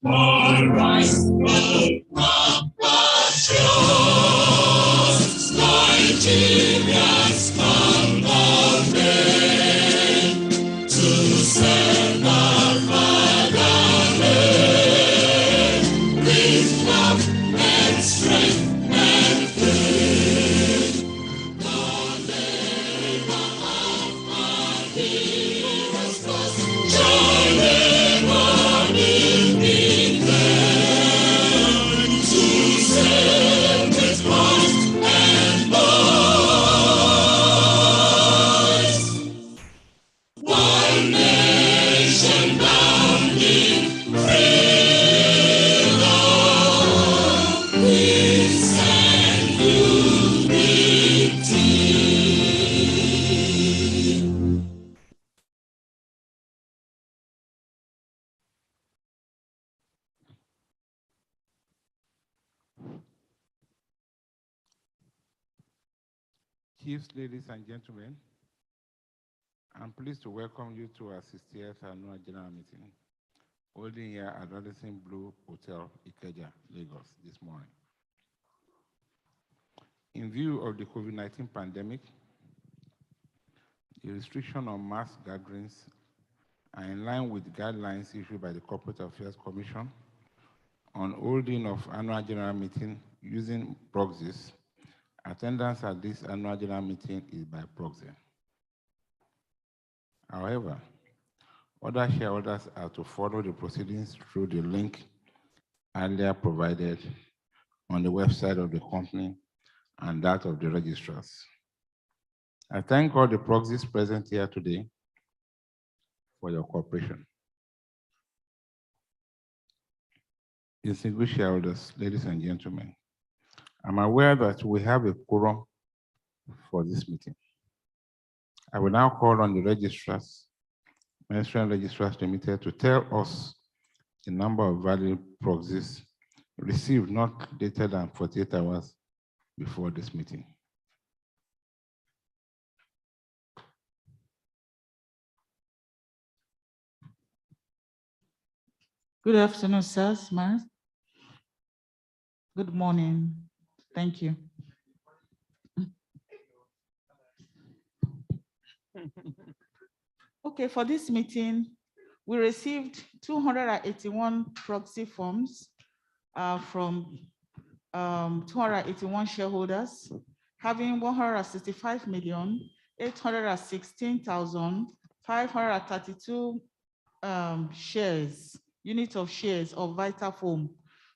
All right, Nigerians come again to serve our fatherland with love and strength and faith. The labor of our heroes was joy never in vain to serve with heart and voice. One nation bound in freedom, peace and unity. Chiefs, ladies and gentlemen, I'm pleased to welcome you to our 60th annual general meeting, holding here at Radisson Blue Hotel, Ikeja, Lagos, this morning. In view of the COVID-19 pandemic, the restriction on mass gatherings are in line with guidelines issued by the Corporate Affairs Commission on holding of annual general meeting using proxies. Attendance at this annual general meeting is by proxy. However, other shareholders are to follow the proceedings through the link earlier provided on the website of the company and that of the registrars. I thank all the proxies present here today for your cooperation. Distinguished shareholders, ladies and gentlemen, I'm aware that we have a quorum for this meeting. I will now call on the registrars, Ministerial Registrars Limited, to tell us the number of valid proxies received not later than 48 hours before this meeting. Good afternoon, sirs, ma'am. Good morning. Thank you. Okay, for this meeting, we received 281 proxy forms from 281 shareholders, having 165,816,532 shares, units of shares of Vitafoam,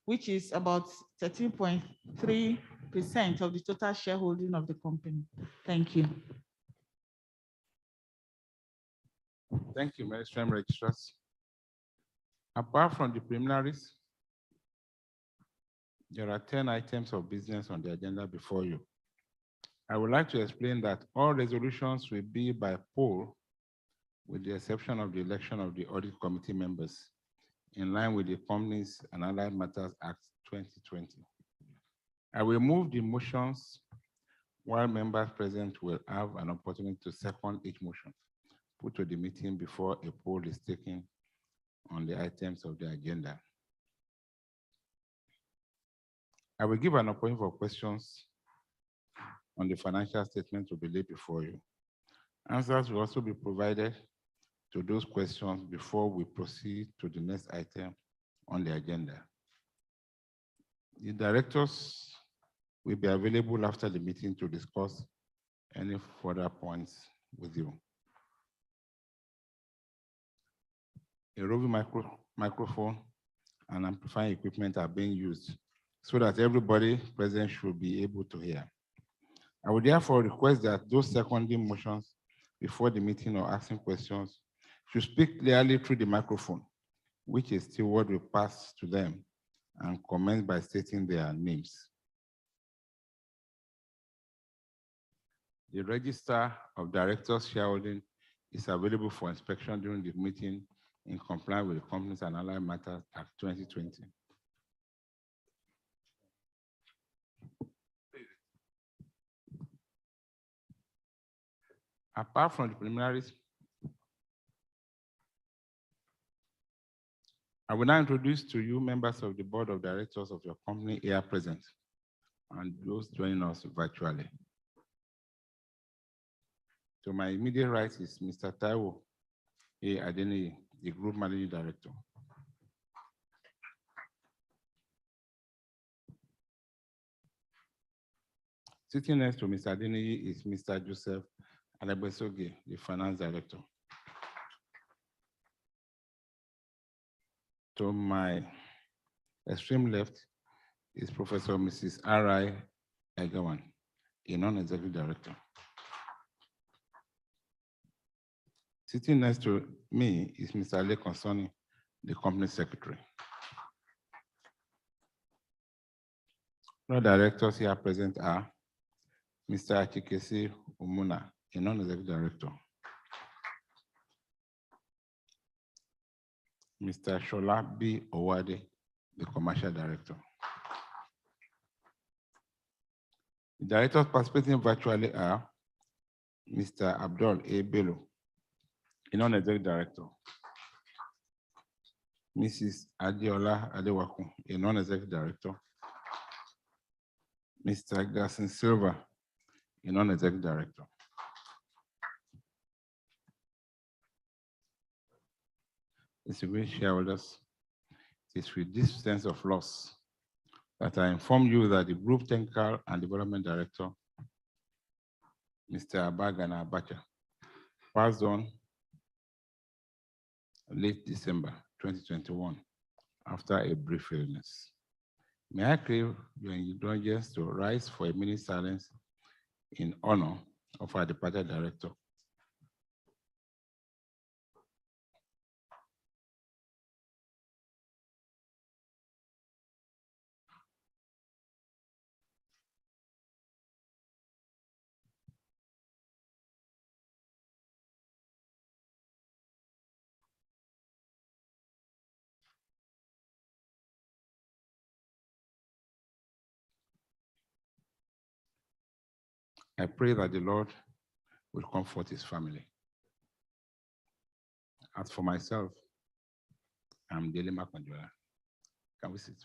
which is about 13.3% of the total shareholding of the company. Thank you. Thank you, Ministerial Registrars. Apart from the preliminaries, there are 10 items of business on the agenda before you. I would like to explain that all resolutions will be by poll, with the exception of the election of the Audit Committee members, in line with the Companies and Allied Matters Act 2020. I will move the motions, while members present will have an opportunity to second each motion put to the meeting before a poll is taken on the items of the agenda. I will give an opportunity for questions on the financial statement to be laid before you. Answers will also be provided to those questions before we proceed to the next item on the agenda. The directors will be available after the meeting to discuss any further points with you. A roving microphone and amplifying equipment are being used so that everybody present should be able to hear. I would therefore request that those seconding motions before the meeting or asking questions should speak clearly through the microphone, which a steward will pass to them, and commence by stating their names. The register of directors' shareholding is available for inspection during the meeting in compliance with the Companies and Allied Matters Act 2020. Apart from the preliminaries, I will now introduce to you members of the board of directors of your company here present and those joining us virtually. To my immediate right is Mr. Taiwo A. Adeniyi, the Group Managing Director. Sitting next to Mr. Adeniyi is Mr. Joseph Alagbesoge, the Finance Director. To my extreme left is Professor Mrs. R.I. Egawan, a non-executive director. Sitting next to me is Mr. Ale Konsoni, the company secretary. Other directors here present are Mr. Achikesi Umuna, a non-executive director. Mr. Shola B. Owade, the commercial director. The directors participating virtually are Mr. Abdul A. Bello, a non-executive director. Mrs. Adiola Adewaku, a non-executive director. Mr. Gassin Silva, a non-executive director. Distinguished shareholders, it is with this sense of loss that I inform you that the Group Technical and Development Director, Mr. Abagana Abacha, passed on late December 2021, after a brief illness. May I crave your indulgence to rise for a minute silence in honor of our departed director. I pray that the Lord will comfort his family. As for myself, I'm Dele Makonjola. Can we sit?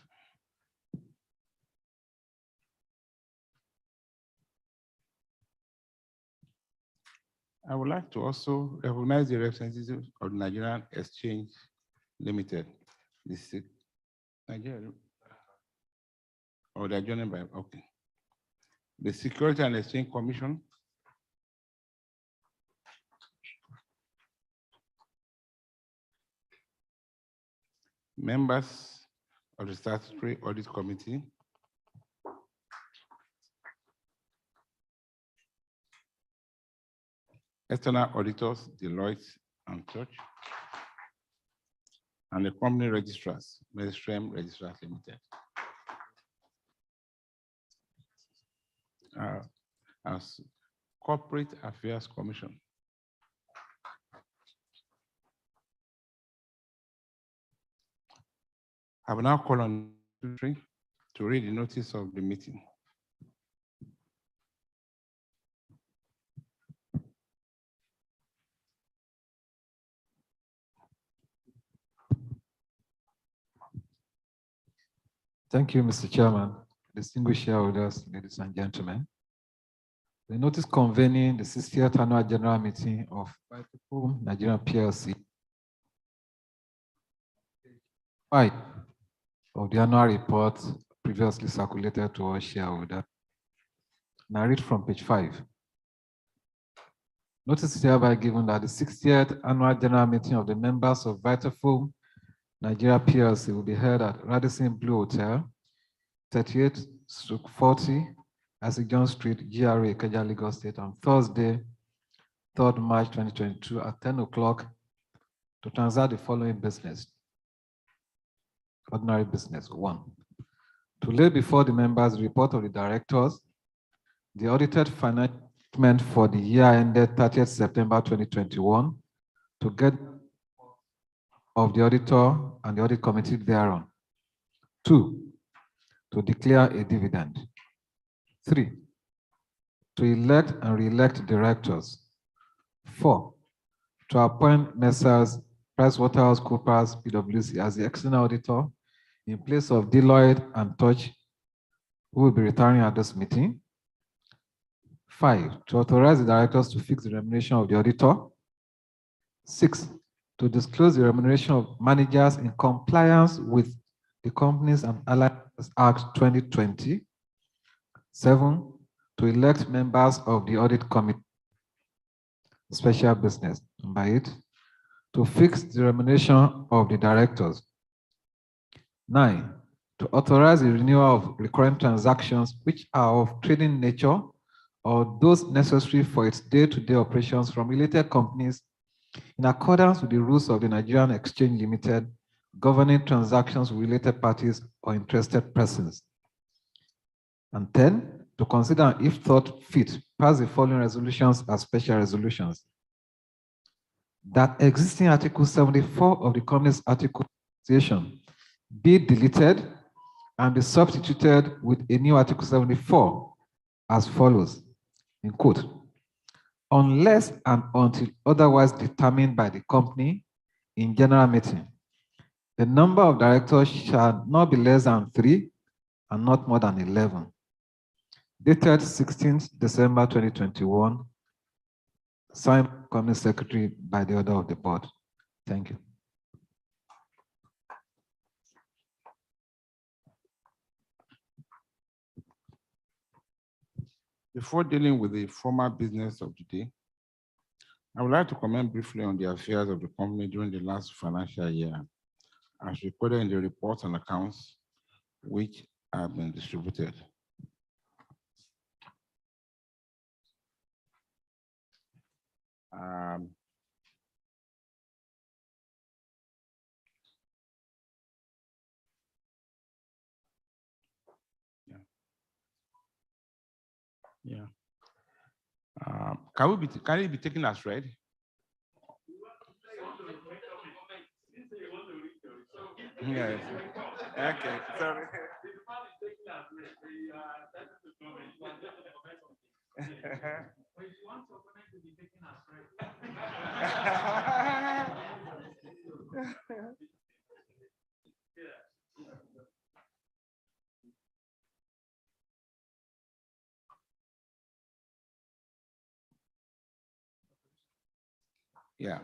I would like to also recognize the representatives of the Nigerian Exchange Limited. This is Nigeria. Oh, they're joining by, okay. The Security and Exchange Commission. Members of the Statutory Audit Committee. External auditors, Deloitte and Touch. And the company registrars, Mainstream Registrars Limited. As Corporate Affairs Commission. I will now call on the secretary to read the notice of the meeting. Thank you, Mr. Chairman, distinguished shareholders, ladies and gentlemen. The notice convening the 60th Annual General Meeting of Vitafoam Nigerian PLC, 5 of the annual report previously circulated to all shareholders. Now I read from page 5. Notice is hereby given that the 60th Annual General Meeting of the members of Vitafoam Nigeria PLC will be held at Radisson Blu Hotel, 38/40, Asigon Street, GRA, Ikeja, Lagos State, on Thursday, 3rd March 2022 at 10 o'clock to transact the following business. Ordinary business. 1, to lay before the members the report of the directors, the audited financial statement for the year ended 30th September 2021, to get of the auditor and the audit committee thereon. 2, to declare a dividend. 3, to elect and re-elect directors. 4, to appoint Messrs. PricewaterhouseCoopers, PwC, as the external auditor in place of Deloitte and Touch, who will be retiring at this meeting. 5, to authorize the directors to fix the remuneration of the auditor. 6, to disclose the remuneration of managers in compliance with the Companies and Alliances Act 2020. 7, to elect members of the audit committee. Special business. Number 8, to fix the remuneration of the directors. 9, to authorize the renewal of recurrent transactions which are of trading nature or those necessary for its day-to-day operations from related companies in accordance with the rules of the Nigerian Exchange Limited governing transactions with related parties or interested persons. And 10, to consider, if thought fit, pass the following resolutions as special resolutions. That existing Article 74 of the Companies Article Association be deleted and be substituted with a new Article 74 as follows, in quote, unless and until otherwise determined by the company in general meeting, the number of directors shall not be less than 3 and not more than 11. Dated 16th December 2021, signed Company Secretary by the order of the board. Thank you. Before dealing with the formal business of the day, I would like to comment briefly on the affairs of the company during the last financial year, as recorded in the reports and accounts which have been distributed. Yeah. Can it be taken as read? Yes. Okay. Sorry. Yeah.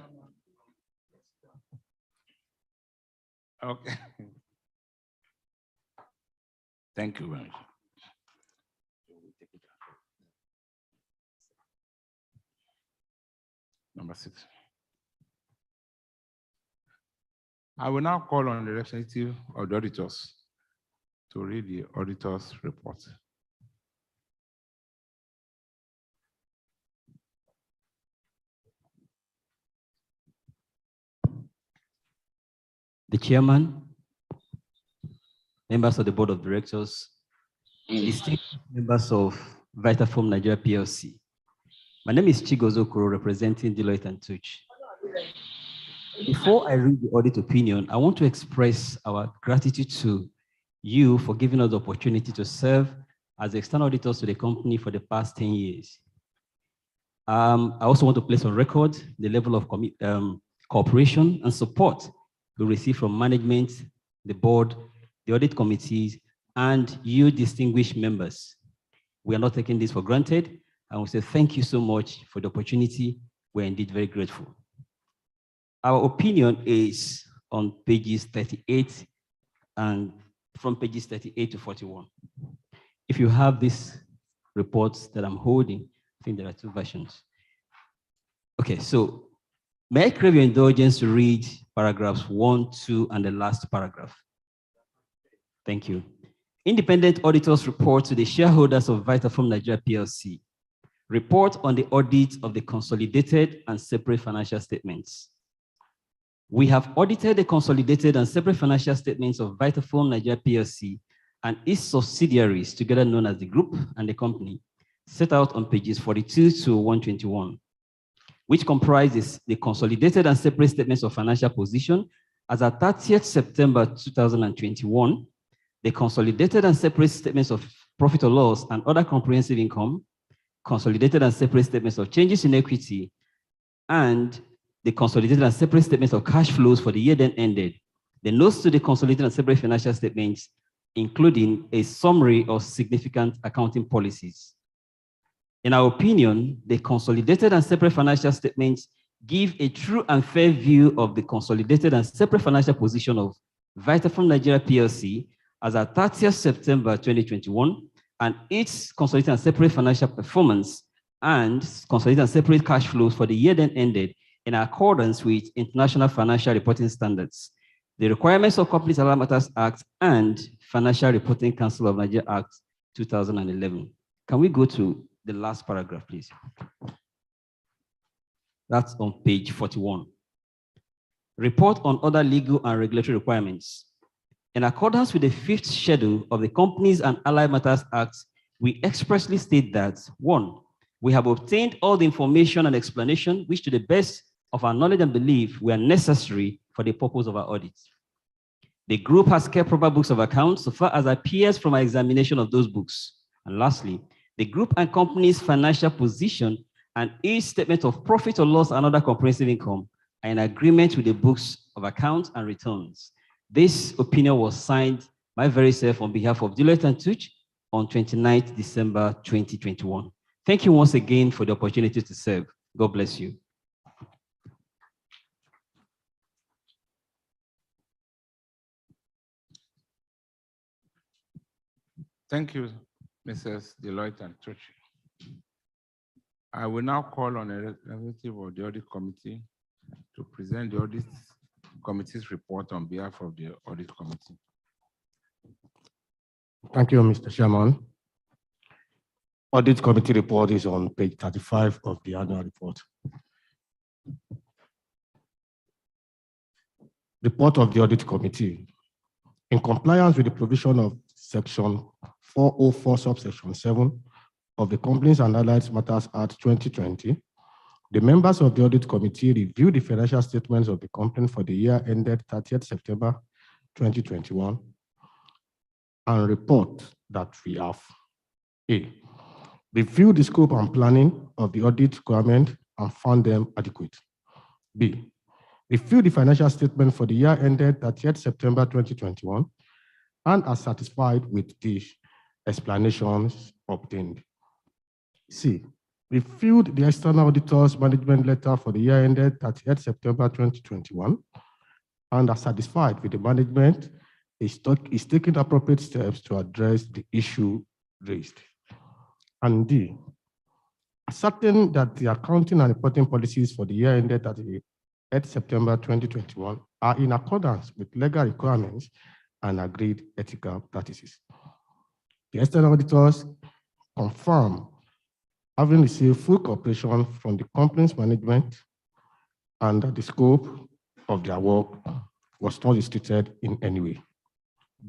Okay. Thank you very much. Number 6. I will now call on the representative of the auditors to read the auditor's report. The chairman, members of the board of directors, distinguished members of Vitafoam Nigeria PLC. My name is Chigozo Okoro, representing Deloitte & Touch. Before I read the audit opinion, I want to express our gratitude to you for giving us the opportunity to serve as external auditors to the company for the past 10 years. I also want to place on record the level of cooperation and support we receive from management, the board, the audit committees, and you distinguished members. We are not taking this for granted, and we say thank you so much for the opportunity. We're indeed very grateful. Our opinion is on pages 38 and from pages 38 to 41. If you have these reports that I'm holding, I think there are 2 versions. Okay, so may I crave your indulgence to read paragraphs 1, 2, and the last paragraph? Thank you. Independent auditors report to the shareholders of Vitafoam Nigeria PLC. Report on the audit of the consolidated and separate financial statements. We have audited the consolidated and separate financial statements of Vitafoam Nigeria PLC and its subsidiaries, together known as the group and the company, set out on pages 42 to 121, which comprises the consolidated and separate statements of financial position as at 30th September 2021, the consolidated and separate statements of profit or loss and other comprehensive income, consolidated and separate statements of changes in equity, and the consolidated and separate statements of cash flows for the year then ended, the notes to the consolidated and separate financial statements, including a summary of significant accounting policies. In our opinion, the consolidated and separate financial statements give a true and fair view of the consolidated and separate financial position of Vitafoam Nigeria PLC as at 30th September 2021, and its consolidated and separate financial performance and consolidated and separate cash flows for the year then ended in accordance with International Financial Reporting Standards, the requirements of Companies and Other Matters Act, and Financial Reporting Council of Nigeria Act 2011. Can we go to the last paragraph, please? That's on page 41. Report on other legal and regulatory requirements. In accordance with the 5th schedule of the Companies and Allied Matters Act, we expressly state that, 1, we have obtained all the information and explanation which to the best of our knowledge and belief were necessary for the purpose of our audit. The group has kept proper books of accounts so far as appears from our examination of those books. And lastly, the group and company's financial position and its statement of profit or loss and other comprehensive income are in agreement with the books of accounts and returns. This opinion was signed by very self on behalf of Deloitte & Touch on 29th December 2021. Thank you once again for the opportunity to serve. God bless you. Thank you, Mrs. Deloitte & Touch. I will now call on a representative of the audit committee to present the audit committee's report on behalf of the audit committee. Thank you, Mr. Chairman. Audit committee report is on page 35 of the annual report. Report of the audit committee. In compliance with the provision of section 404 subsection 7 of the Companies and Allied Matters Act 2020, the members of the audit committee reviewed the financial statements of the company for the year ended 30th September 2021 and report that we have: A, review the scope and planning of the audit requirement and found them adequate. B, review the financial statement for the year ended 30th September 2021 and are satisfied with the explanations obtained. C, reviewed the external auditor's management letter for the year ended 30th September 2021 and are satisfied with the management is taking appropriate steps to address the issue raised. And D, ascertain that the accounting and reporting policies for the year ended 30th September 2021 are in accordance with legal requirements and agreed ethical practices. The external auditors confirm having received full cooperation from the company's management and that the scope of their work was not restricted in any way.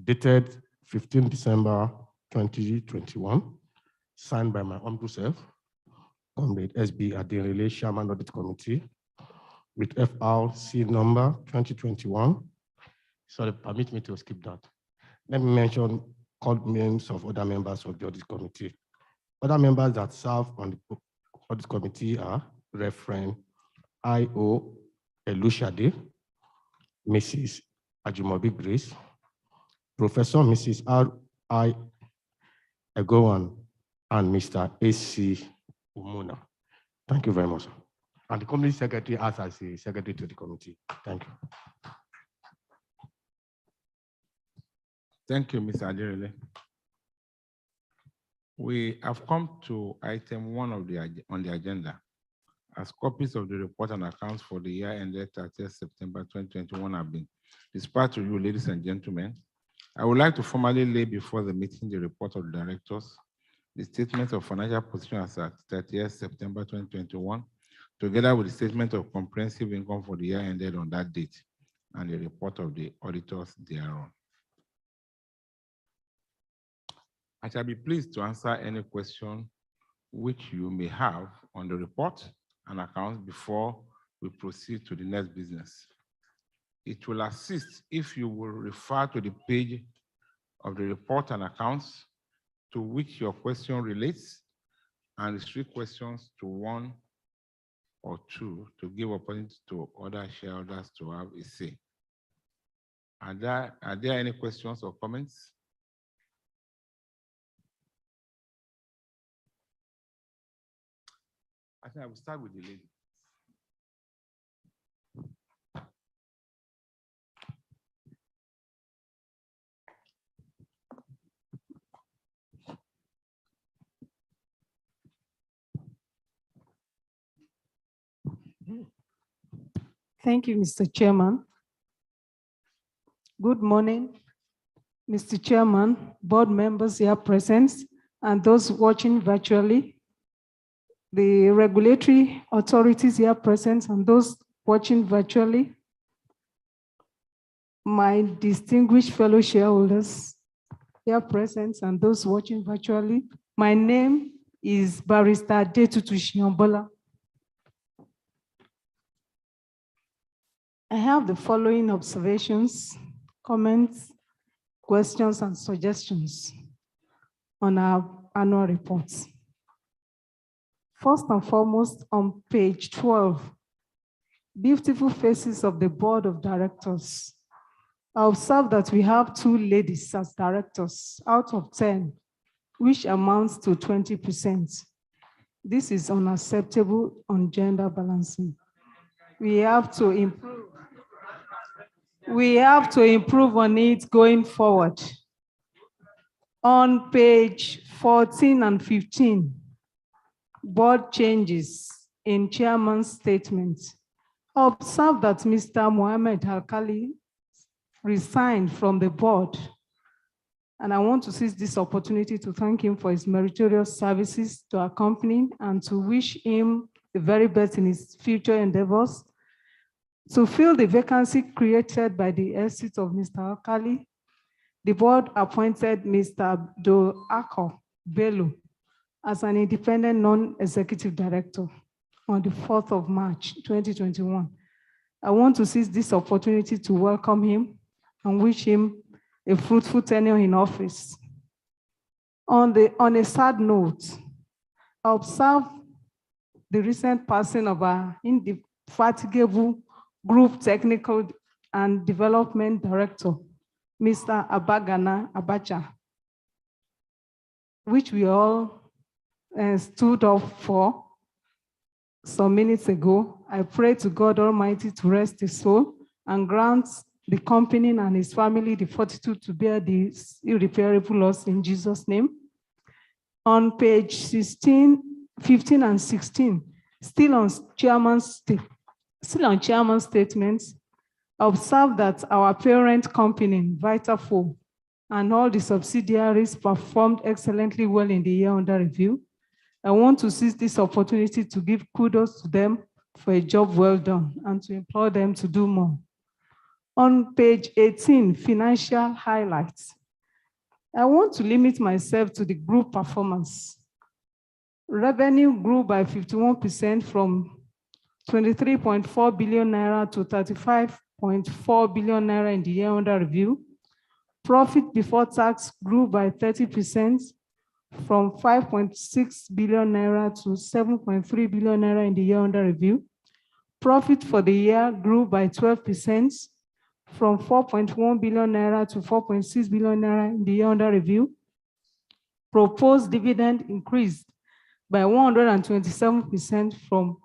Dated 15 December 2021, signed by my humble self, Comrade SB Adenrele, Chairman Audit Committee, with FRC number 2021. Sorry, permit me to skip that. Let me mention called names of other members of the Audit Committee. Other members that serve on the Audit Committee are Reverend I.O. Elushade, Mrs. Ajumobi Grace, Professor Mrs. R.I. Egowan, and Mr. A.C. Umuna. Thank you very much. And the company secretary acts as the secretary to the committee. Thank you. Thank you, Mr. Adirele. We have come to item 1 of on the agenda. As copies of the report and accounts for the year ended 30th September 2021 have been dispatched to you, ladies and gentlemen, I would like to formally lay before the meeting the report of the directors, the statement of financial position as at 30th September 2021, together with the statement of comprehensive income for the year ended on that date, and the report of the auditors thereon. I shall be pleased to answer any question which you may have on the report and accounts before we proceed to the next business. It will assist if you will refer to the page of the report and accounts to which your question relates and restrict questions to 1 or 2 to give opportunity to other shareholders to have a say. Are there any questions or comments? I think I will start with the lady. Thank you, Mr. Chairman. Good morning, Mr. Chairman, board members here present, and those watching virtually, the regulatory authorities here present, and those watching virtually, my distinguished fellow shareholders here present, and those watching virtually. My name is Barrister Adetutu Shiombola. I have the following observations, comments, questions, and suggestions on our annual reports. First and foremost, on page 12, beautiful faces of the board of directors. I observe that we have 2 ladies as directors out of 10, which amounts to 20%. This is unacceptable on gender balancing. We have to improve. We have to improve on it going forward. On page 14 and 15, board changes in chairman's statement. I observe that Mr. Mohammed Alkali resigned from the board, and I want to seize this opportunity to thank him for his meritorious services to our company and to wish him the very best in his future endeavors. To fill the vacancy created by the exit of Mr. Alkali, the board appointed Mr. Abdul Ako Bello as an independent non-executive director on the 4th of March, 2021. I want to seize this opportunity to welcome him and wish him a fruitful tenure in office. On a sad note, I observe the recent passing of our indefatigable Group Technical and Development Director, Mr. Abagana Abacha, which we all stood up for some minutes ago. I pray to God Almighty to rest his soul and grant the company and his family the fortitude to bear this irreparable loss in Jesus' name. On page 16, 15 and 16, still on chairman's statements, observe that our parent company, Vitafoam, and all the subsidiaries performed excellently well in the year under review. I want to seize this opportunity to give kudos to them for a job well done and to implore them to do more. On page 18, financial highlights. I want to limit myself to the group performance. Revenue grew by 51% from 23.4 billion naira to 35.4 billion naira in the year under review. Profit before tax grew by 30% from 5.6 billion naira to 7.3 billion naira in the year under review. Profit for the year grew by 12% from 4.1 billion naira to 4.6 billion naira in the year under review. Proposed dividend increased by 127% from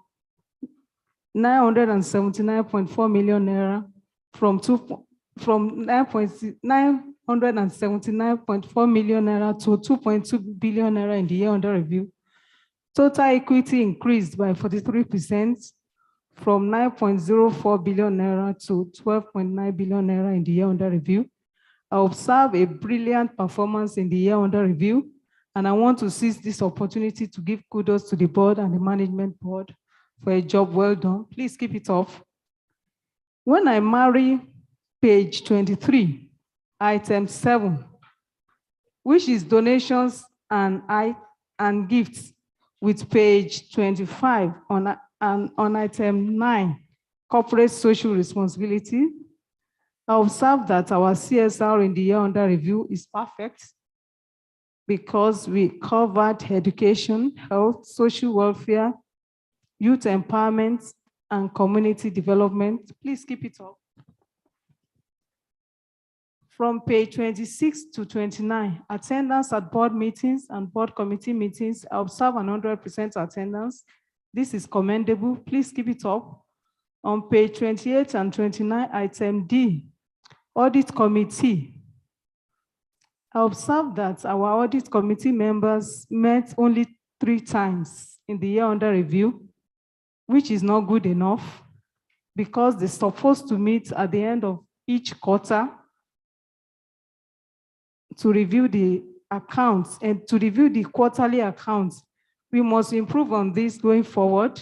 979.4 million naira from 979.4 million naira to 2.2 billion naira in the year under review. Total equity increased by 43% from 9.04 billion naira to 12.9 billion naira in the year under review. I observe a brilliant performance in the year under review, and I want to seize this opportunity to give kudos to the board and the management board for a job well done. Please keep it up. When I marry page 23, item 7, which is donations and gifts, with page 25 on item 9, corporate social responsibility, I observe that our CSR in the year under review is perfect because we covered education, health, social welfare, youth empowerment, and community development. Please keep it up. From page 26 to 29, attendance at board meetings and board committee meetings, I observe 100% attendance. This is commendable. Please keep it up. On page 28 and 29, item D, audit committee. I observe that our audit committee members met only 3 times in the year under review, which is not good enough because they're supposed to meet at the end of each quarter to review the accounts and to review the quarterly accounts. We must improve on this going forward.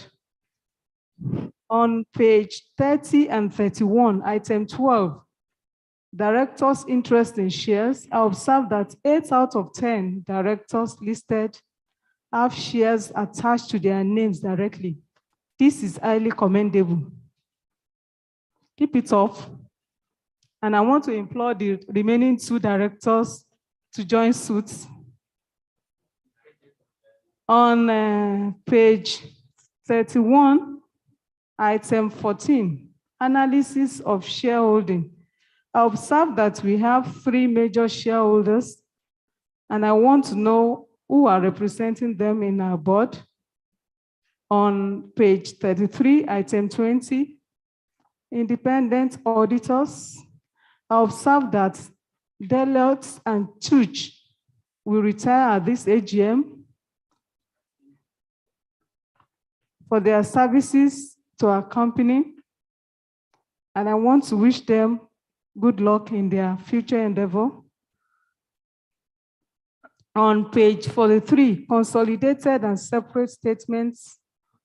On page 30 and 31, item 12, directors' interest in shares, I observe that 8 out of 10 directors listed have shares attached to their names directly. This is highly commendable. Keep it up. And I want to implore the remaining 2 directors to join suit. On page 31, item 14, analysis of shareholding. I observe that we have 3 major shareholders, and I want to know who are representing them in our board. On page 33, item 20, independent auditors. I observe that Deloitte and Touch will retire at this AGM. for their services to our company, and I want to wish them good luck in their future endeavor. On page 43, consolidated and separate statements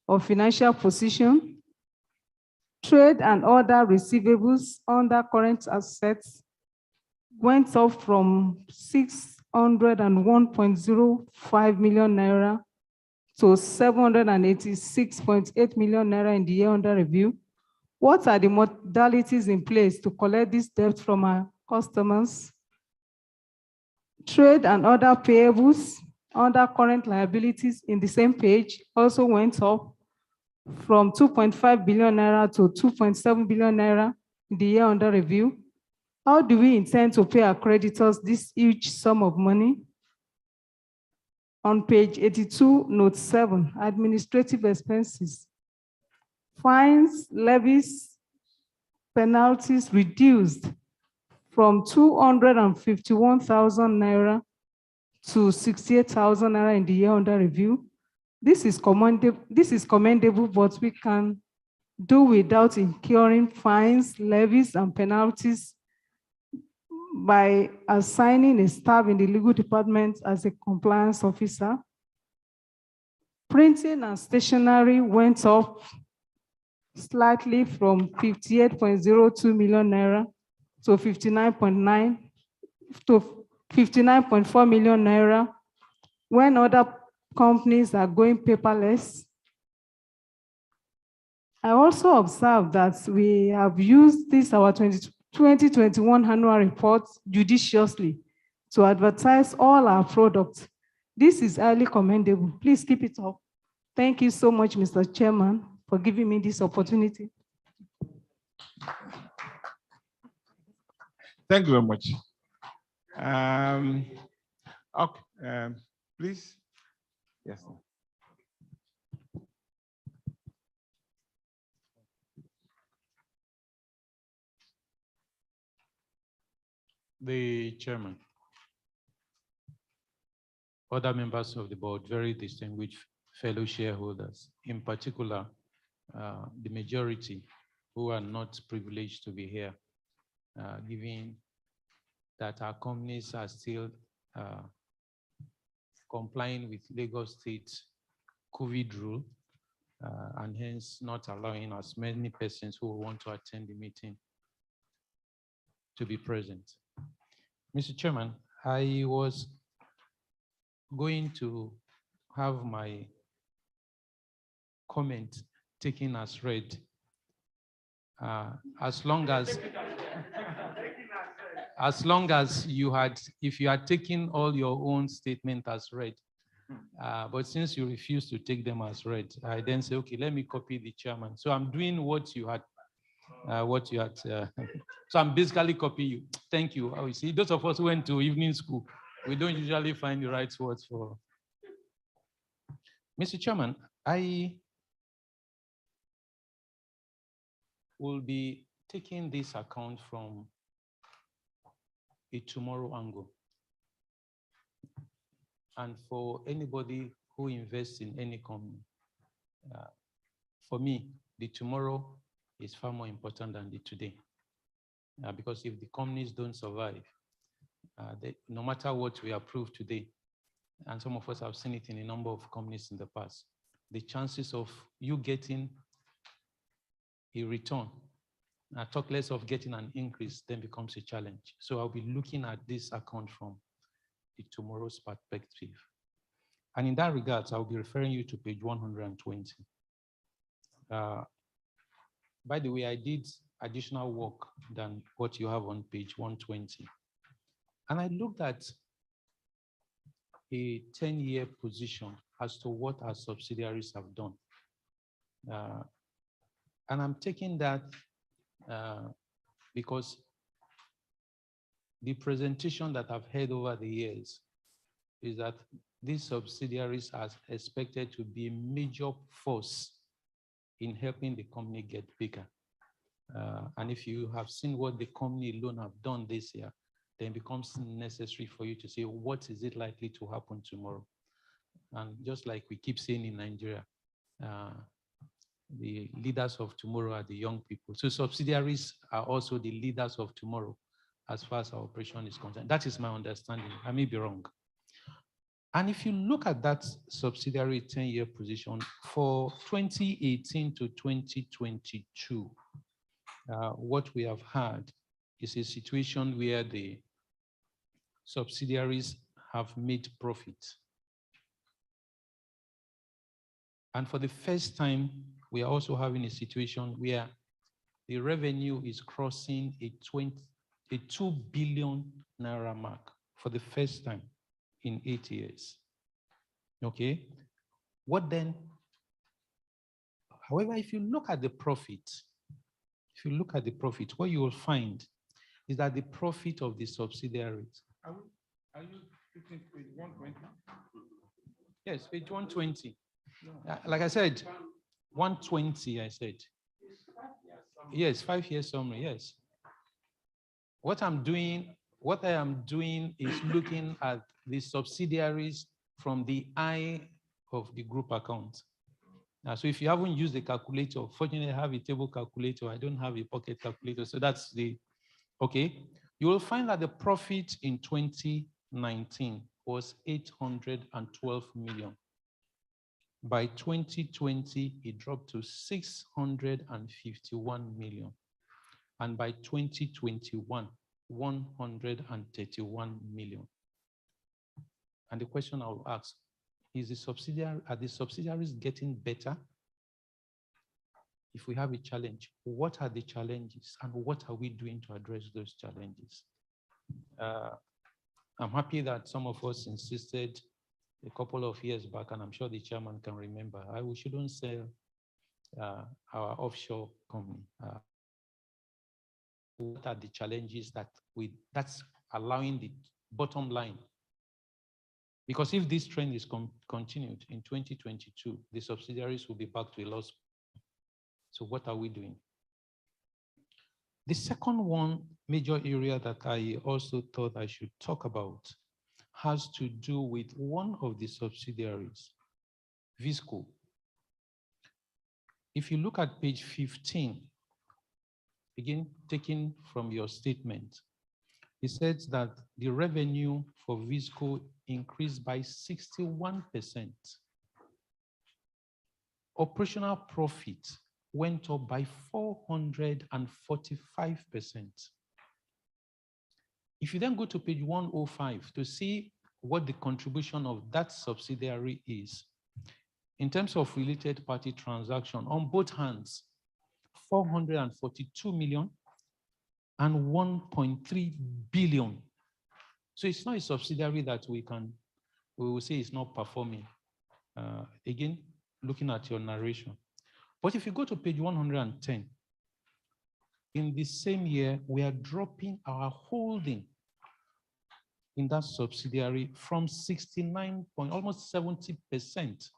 of financial position, trade and other receivables under current assets went up from 601.05 million naira to 786.8 million naira in the year under review. What are the modalities in place to collect this debt from our customers? Trade and other payables under current liabilities in the same page also went up from 2.5 billion naira to 2.7 billion naira in the year under review. How do we intend to pay our creditors this huge sum of money? On page 82, note 7, administrative expenses. Fines, levies, penalties reduced from 251,000 naira to 68,000 naira in the year under review. This is commendable, but we can do without incurring fines, levies, and penalties by assigning a staff in the legal department as a compliance officer. Printing and stationery went up slightly from 58.02 million naira to 59.4 million naira when other companies are going paperless. I also observed that we have used this, our 2021 annual report, judiciously to advertise all our products. This is highly commendable. Please keep it up. Thank you so much, Mr. Chairman, for giving me this opportunity. Thank you very much. Okay, please. Yes. The chairman, other members of the board, very distinguished fellow shareholders, in particular, the majority who are not privileged to be here, given that our companies are still complying with Lagos State COVID rule, and hence not allowing as many persons who want to attend the meeting to be present. Mr. Chairman, I was going to have my comment taken as read, as long as you had, if you had taken all your own statement as read, but since you refused to take them as read, I then say, okay, let me copy the chairman. So I'm doing what you had. So I'm basically copying you. Thank you. Oh, you see, those of us who went to evening school, we don't usually find the right words for. Mr. Chairman, I will be taking this account from a tomorrow angle. And for anybody who invests in any company, for me, the tomorrow is far more important than the today. Because if the companies don't survive, no matter what we approve today, and some of us have seen it in a number of companies in the past, the chances of you getting a return, talk less of getting an increase, then becomes a challenge. So I'll be looking at this account from the tomorrow's perspective. And in that regard, I'll be referring you to page 120. By the way, I did additional work than what you have on page 120. And I looked at a 10-year position as to what our subsidiaries have done. And I'm taking that because the presentation that I've heard over the years is that these subsidiaries are expected to be a major force in helping the company get bigger. And if you have seen what the company alone have done this year, then it becomes necessary for you to say, what is it likely to happen tomorrow? And just like we keep saying in Nigeria, the leaders of tomorrow are the young people. So subsidiaries are also the leaders of tomorrow as far as our operation is concerned. That is my understanding. I may be wrong. And if you look at that subsidiary 10-year position for 2018 to 2022, what we have had is a situation where the subsidiaries have made profit. And for the first time, we are also having a situation where the revenue is crossing a 2 billion naira mark for the first time in 8 years. Okay. What then? However, if you look at the profit, what you will find is that the profit of the subsidiaries. Are you picking page 120? Yes, page 120. Like I said, 120, I said. Yes, 5-year summary, yes. What I am doing is looking at the subsidiaries from the eye of the group account. So if you haven't used the calculator, fortunately I have a table calculator, I don't have a pocket calculator, so that's the, okay. You will find that the profit in 2019 was 812 million. By 2020, it dropped to 651 million. And by 2021, 131 million. And the question I will ask, are the subsidiaries getting better? If we have a challenge, what are the challenges and what are we doing to address those challenges? I'm happy that some of us insisted a couple of years back, and I'm sure the chairman can remember, we shouldn't sell our offshore company. What are the challenges that's allowing the bottom line? Because if this trend is continued in 2022, the subsidiaries will be back to a loss. So what are we doing? The second one major area that I also thought I should talk about has to do with one of the subsidiaries, Visco. If you look at page 15, again, taken from your statement, it says that the revenue for Visco increased by 61%. Operational profit went up by 445%. If you then go to page 105 to see what the contribution of that subsidiary is, in terms of related party transaction, on both hands, 442 million and 1.3 billion. So it's not a subsidiary that we will say is not performing. Again, looking at your narration. But if you go to page 110, in the same year, we are dropping our holding in that subsidiary from 69 point, almost 70%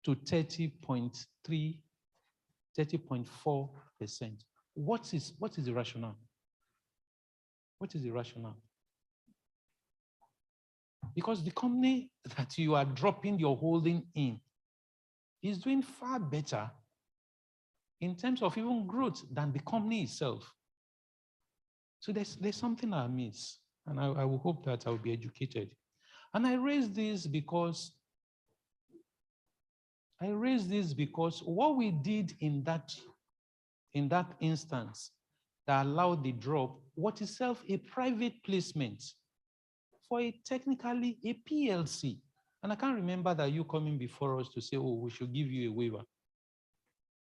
to 30.3, 30.4%. What is the rationale? What is the rationale? Because the company that you are dropping your holding in is doing far better in terms of even growth than the company itself. So there's something I miss, and I will hope that I will be educated. And I raise this because what we did in that instance that allowed the drop was itself a private placement for technically a PLC. And I can't remember that you coming before us to say, oh, we should give you a waiver.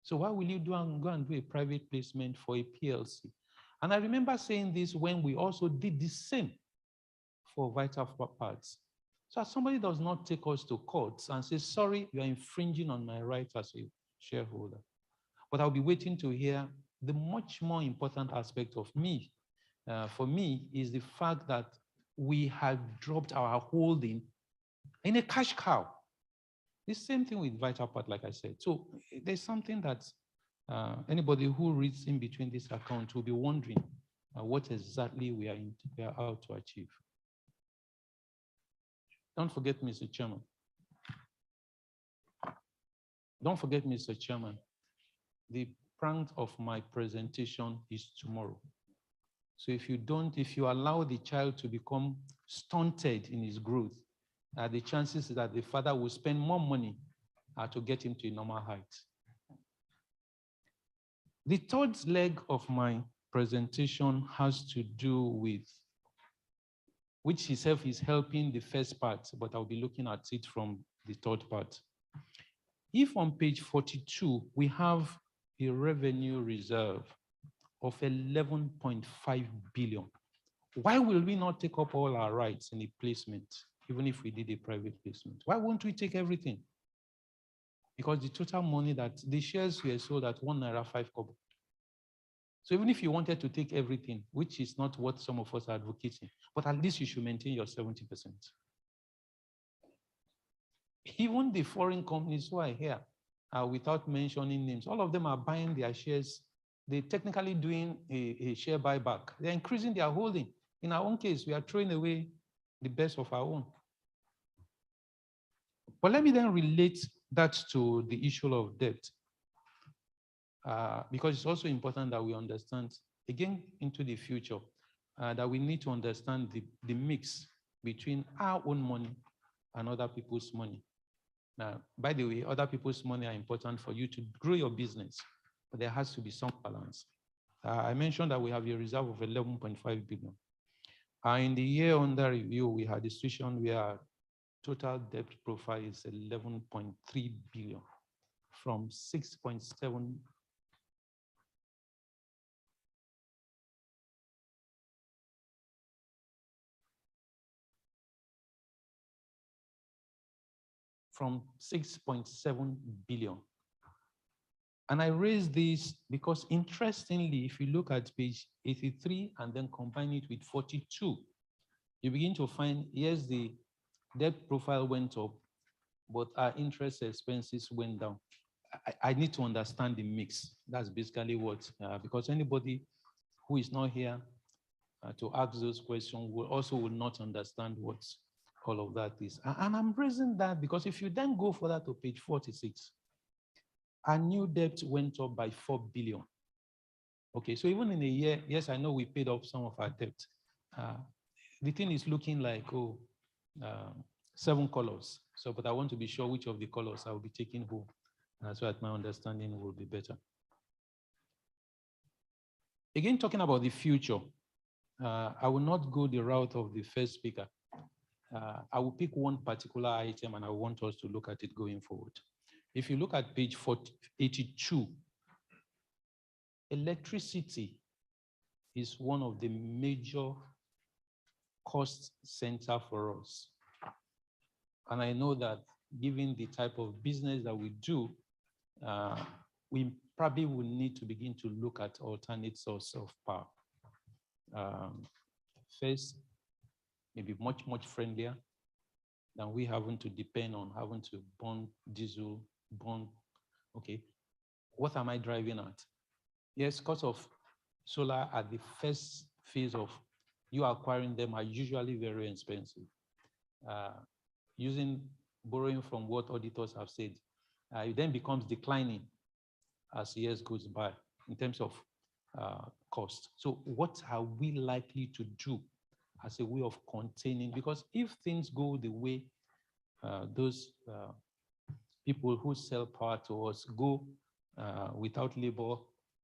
So why will you go and do a private placement for a PLC? And I remember saying this when we also did the same for Vitafoam. So as somebody does not take us to courts and say, sorry, you are infringing on my rights as a shareholder. But I'll be waiting to hear the much more important aspect of me. For me is the fact that we have dropped our holding in a cash cow. The same thing with Vitafoam, like I said. So there's something that anybody who reads in between this account will be wondering what exactly we are out to achieve. Don't forget, Mr. Chairman. Don't forget, Mr. Chairman, the prank of my presentation is tomorrow. So if you allow the child to become stunted in his growth, the chances that the father will spend more money to get him to a normal height. The third leg of my presentation has to do with, which itself is helping the first part, but I'll be looking at it from the third part. If on page 42, we have a revenue reserve of 11.5 billion, why will we not take up all our rights in a placement, even if we did a private placement? Why won't we take everything? Because the total money that the shares were sold at 1 naira 5 kobo. So even if you wanted to take everything, which is not what some of us are advocating, but at least you should maintain your 70%. Even the foreign companies who are here, without mentioning names, all of them are buying their shares. They're technically doing a share buyback. They're increasing their holding. In our own case, we are throwing away the best of our own. But let me then relate that to the issue of debt, because it's also important that we understand, again, into the future, that we need to understand the mix between our own money and other people's money. Now, by the way, other people's money are important for you to grow your business, but there has to be some balance. I mentioned that we have a reserve of 11.5 billion. In the year under review, we had a situation where total debt profile is 11.3 billion from 6.7 from 6.7 billion. And I raise this because, interestingly, if you look at page 83 and then combine it with 42, you begin to find, yes, the debt profile went up, but our interest expenses went down. I need to understand the mix. That's basically what, because anybody who is not here to ask those questions will not understand what all of that is. And I'm raising that because if you then go further to page 46, our new debt went up by 4 billion. Okay, so even in a year, yes, I know we paid off some of our debt. The thing is looking like, 7 colors. So, but I want to be sure which of the colors I will be taking home, so that my understanding will be better. Again, talking about the future, I will not go the route of the first speaker. I will pick one particular item and I want us to look at it going forward. If you look at page 82, electricity is one of the major cost center for us. And I know that given the type of business that we do, we probably will need to begin to look at alternate sources of power. First, maybe much, much friendlier than we having to depend on having to burn diesel, okay. What am I driving at? Yes, cost of solar at the first phase of you acquiring them are usually very expensive. Borrowing from what auditors have said, it then becomes declining as years goes by in terms of cost. So what are we likely to do as a way of containing? Because if things go the way those people who sell power to us go without labor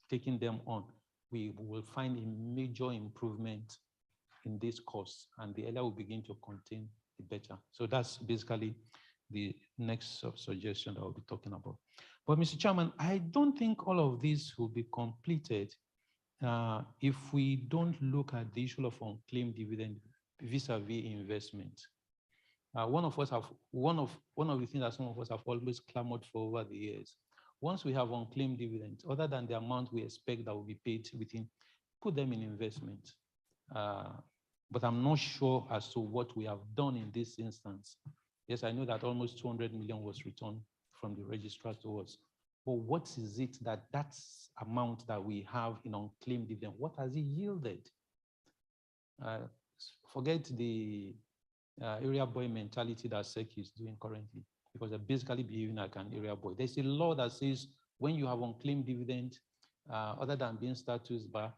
taking them on, we will find a major improvement in this cost, and the earlier we begin to contain, the better. So that's basically the next suggestion that I'll be talking about. But Mr. Chairman, I don't think all of this will be completed if we don't look at the issue of unclaimed dividend vis-a-vis investment. One of the things that some of us have always clamored for over the years, once we have unclaimed dividends, other than the amount we expect that will be paid within, put them in investment. But I'm not sure as to what we have done in this instance. Yes, I know that almost 200 million was returned from the registrar to us. But what is it that's amount that we have in unclaimed dividend? What has it yielded? Forget the area boy mentality that SEC is doing currently, because they're basically behaving like an area boy. There's a law that says when you have unclaimed dividend, other than being status bar,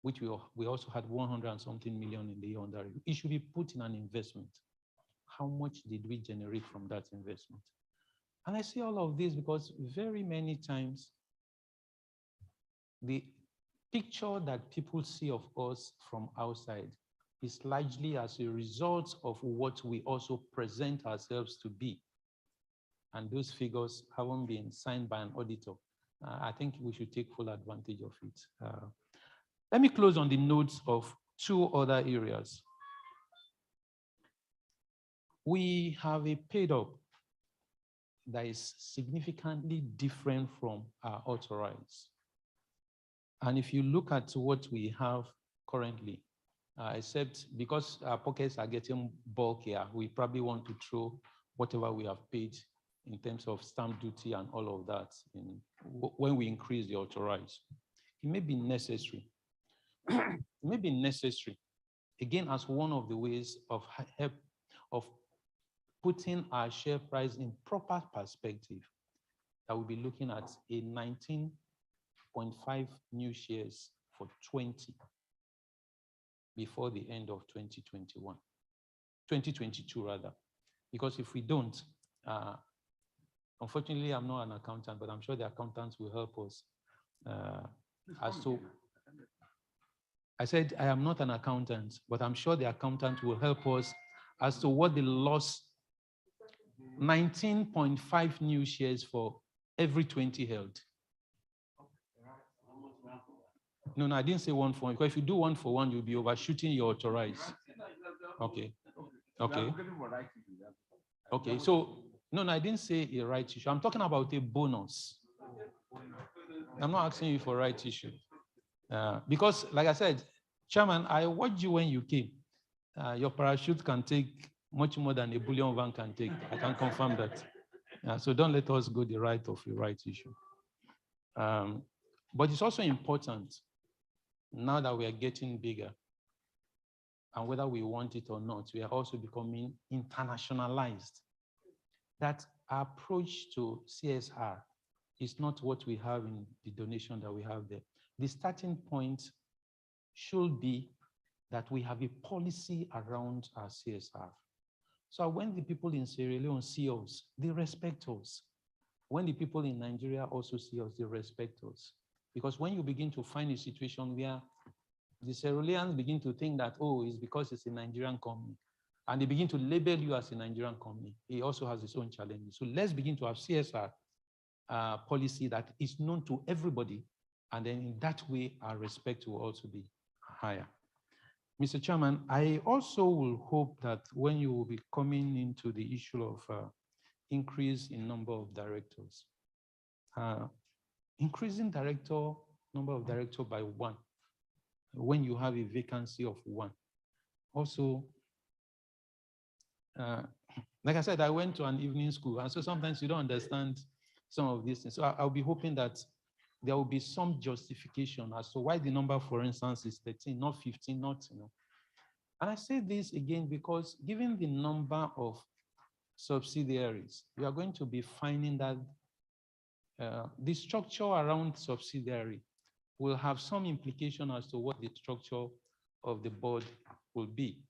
which we also had 100 and something million in the year under review, it should be put in an investment. How much did we generate from that investment? And I say all of this because very many times, the picture that people see of us from outside is largely as a result of what we also present ourselves to be. And those figures haven't been signed by an auditor. I think we should take full advantage of it. Let me close on the notes of two other areas. We have a paid up that is significantly different from our authorized. And if you look at what we have currently, except because our pockets are getting bulkier, we probably want to throw whatever we have paid in terms of stamp duty and all of that when we increase the authorized. It may be necessary. It may be necessary, again, as one of the ways of help of putting our share price in proper perspective, that we'll be looking at a 19.5 new shares for 20 before the end of 2022 rather. Because if we don't, unfortunately, I'm not an accountant, but I'm sure the accountants will help us as to. I said I am not an accountant, but I'm sure the accountant will help us as to what the loss, 19.5 new shares for every 20 held. No, I didn't say 1 for 1, because if you do 1 for 1, you'll be overshooting your authorized. Okay. Okay, so, no, I didn't say a right issue. I'm talking about a bonus. I'm not asking you for right issue. Because, like I said, Chairman, I watched you when you came. Your parachute can take much more than a bullion van can take. I can confirm that. So don't let us go the right of a right issue. But it's also important, now that we are getting bigger, and whether we want it or not, we are also becoming internationalized. That our approach to CSR is not what we have in the donation that we have there. The starting point should be that we have a policy around our CSR. So when the people in Sierra Leone see us, they respect us. When the people in Nigeria also see us, they respect us. Because when you begin to find a situation where the Sierra Leoneans begin to think that, oh, it's because it's a Nigerian company, and they begin to label you as a Nigerian company, it also has its own challenges. So let's begin to have CSR policy that is known to everybody, and then in that way, our respect will also be higher. Mr. Chairman, I also will hope that when you will be coming into the issue of increase in number of directors, increasing number of directors by 1, when you have a vacancy of 1. Also, like I said, I went to an evening school, and so sometimes you don't understand some of these things. So I'll be hoping that there will be some justification as to why the number, for instance, is 13, not 15, not, And I say this again because given the number of subsidiaries, you are going to be finding that the structure around subsidiary will have some implication as to what the structure of the board will be.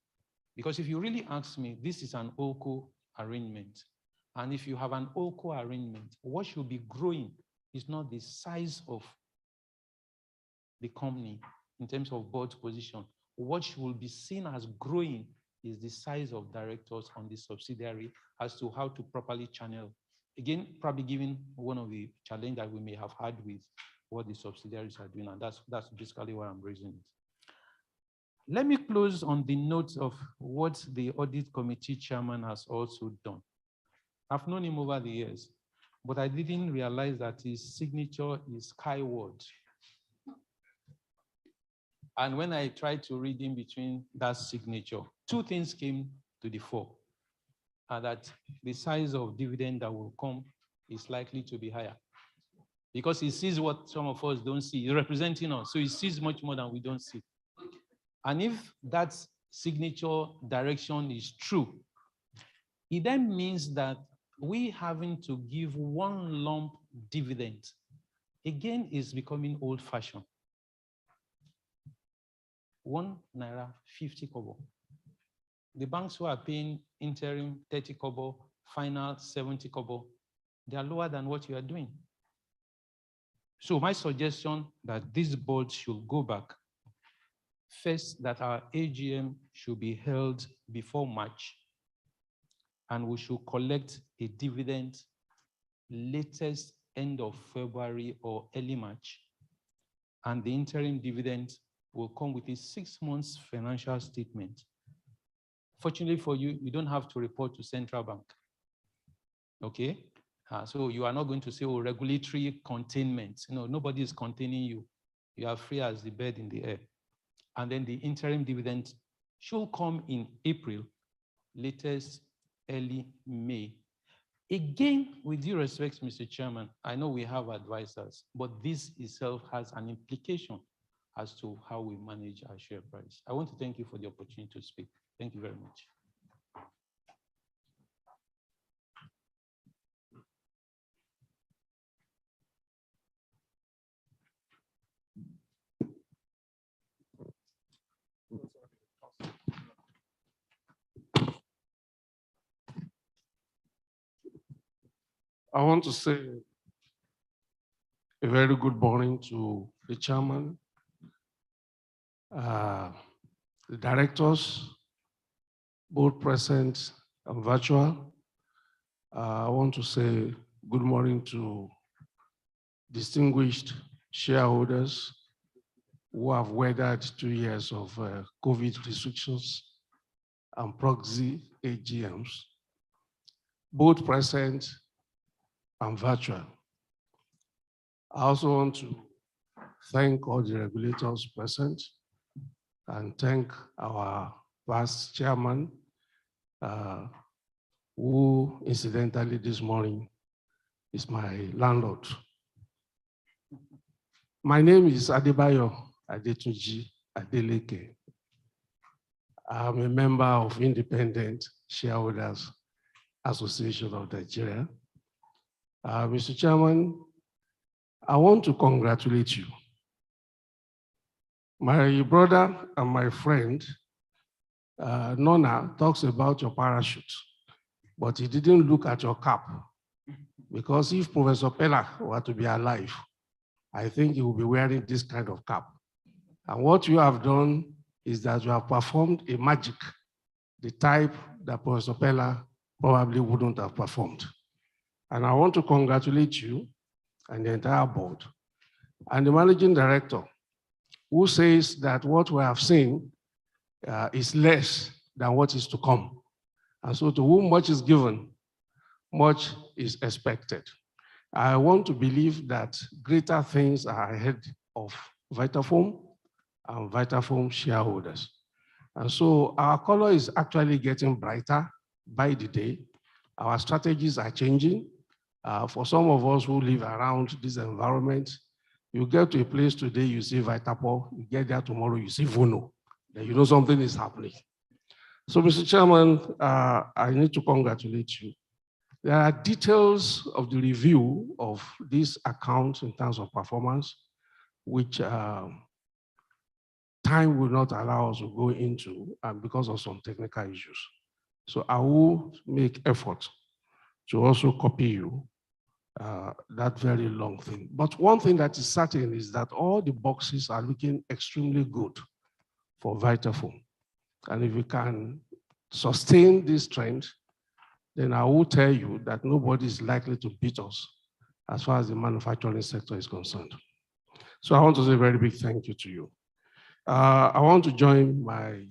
Because if you really ask me, this is an OCO arrangement. And if you have an OCO arrangement, what should be growing is not the size of the company in terms of board position. What will be seen as growing is the size of directors on the subsidiary as to how to properly channel. Again, probably given one of the challenges that we may have had with what the subsidiaries are doing, and that's basically why I'm raising it. Let me close on the notes of what the audit committee chairman has also done. I've known him over the years, but I didn't realize that his signature is skyward. And when I tried to read in between that signature, 2 things came to the fore. That the size of dividend that will come is likely to be higher. Because he sees what some of us don't see. He's representing us, so he sees much more than we don't see. And if that signature direction is true, it then means that we having to give 1 lump dividend again is becoming old-fashioned. 1 naira 50 kobo. The banks who are paying interim 30 kobo, final 70 kobo, they are lower than what you are doing. So my suggestion that this board should go back. First, that our AGM should be held before March, and we should collect a dividend latest end of February or early March. And the interim dividend will come with a 6 months financial statement. Fortunately for you, you don't have to report to central bank. Okay? So you are not going to say, oh, regulatory containment. No, nobody is containing you. You are free as the bird in the air. And then the interim dividend should come in April, latest early May. Again, with due respect, Mr. Chairman, I know we have advisors, but this itself has an implication as to how we manage our share price. I want to thank you for the opportunity to speak. Thank you very much. I want to say a very good morning to the chairman, the directors, both present and virtual. I want to say good morning to distinguished shareholders who have weathered 2 years of COVID restrictions and proxy AGMs, both present and virtual. I also want to thank all the regulators present and thank our vice chairman, who incidentally this morning is my landlord. My name is Adebayo Adetunji Adeleke. I'm a member of Independent Shareholders Association of Nigeria. Mr. Chairman, I want to congratulate you. My brother and my friend, Nona, talks about your parachute, but he didn't look at your cap, because if Professor Pella were to be alive, I think he will be wearing this kind of cap. And what you have done is that you have performed a magic, the type that Professor Pella probably wouldn't have performed. And I want to congratulate you and the entire board and the managing director, who says that what we have seen is less than what is to come. And so to whom much is given, much is expected. I want to believe that greater things are ahead of Vitafoam and Vitafoam shareholders. And so our color is actually getting brighter by the day. Our strategies are changing. For some of us who live around this environment, you get to a place today, you see Vitafoam, you get there tomorrow, you see Vono, then you know something is happening. So, Mr. Chairman, I need to congratulate you. There are details of the review of this account in terms of performance, which time will not allow us to go into because of some technical issues. So I will make effort to also copy you that very long thing. But one thing that is certain is that all the boxes are looking extremely good for Vitafoam. And if we can sustain this trend, then I will tell you that nobody is likely to beat us as far as the manufacturing sector is concerned. So I want to say a very big thank you to you. I want to join my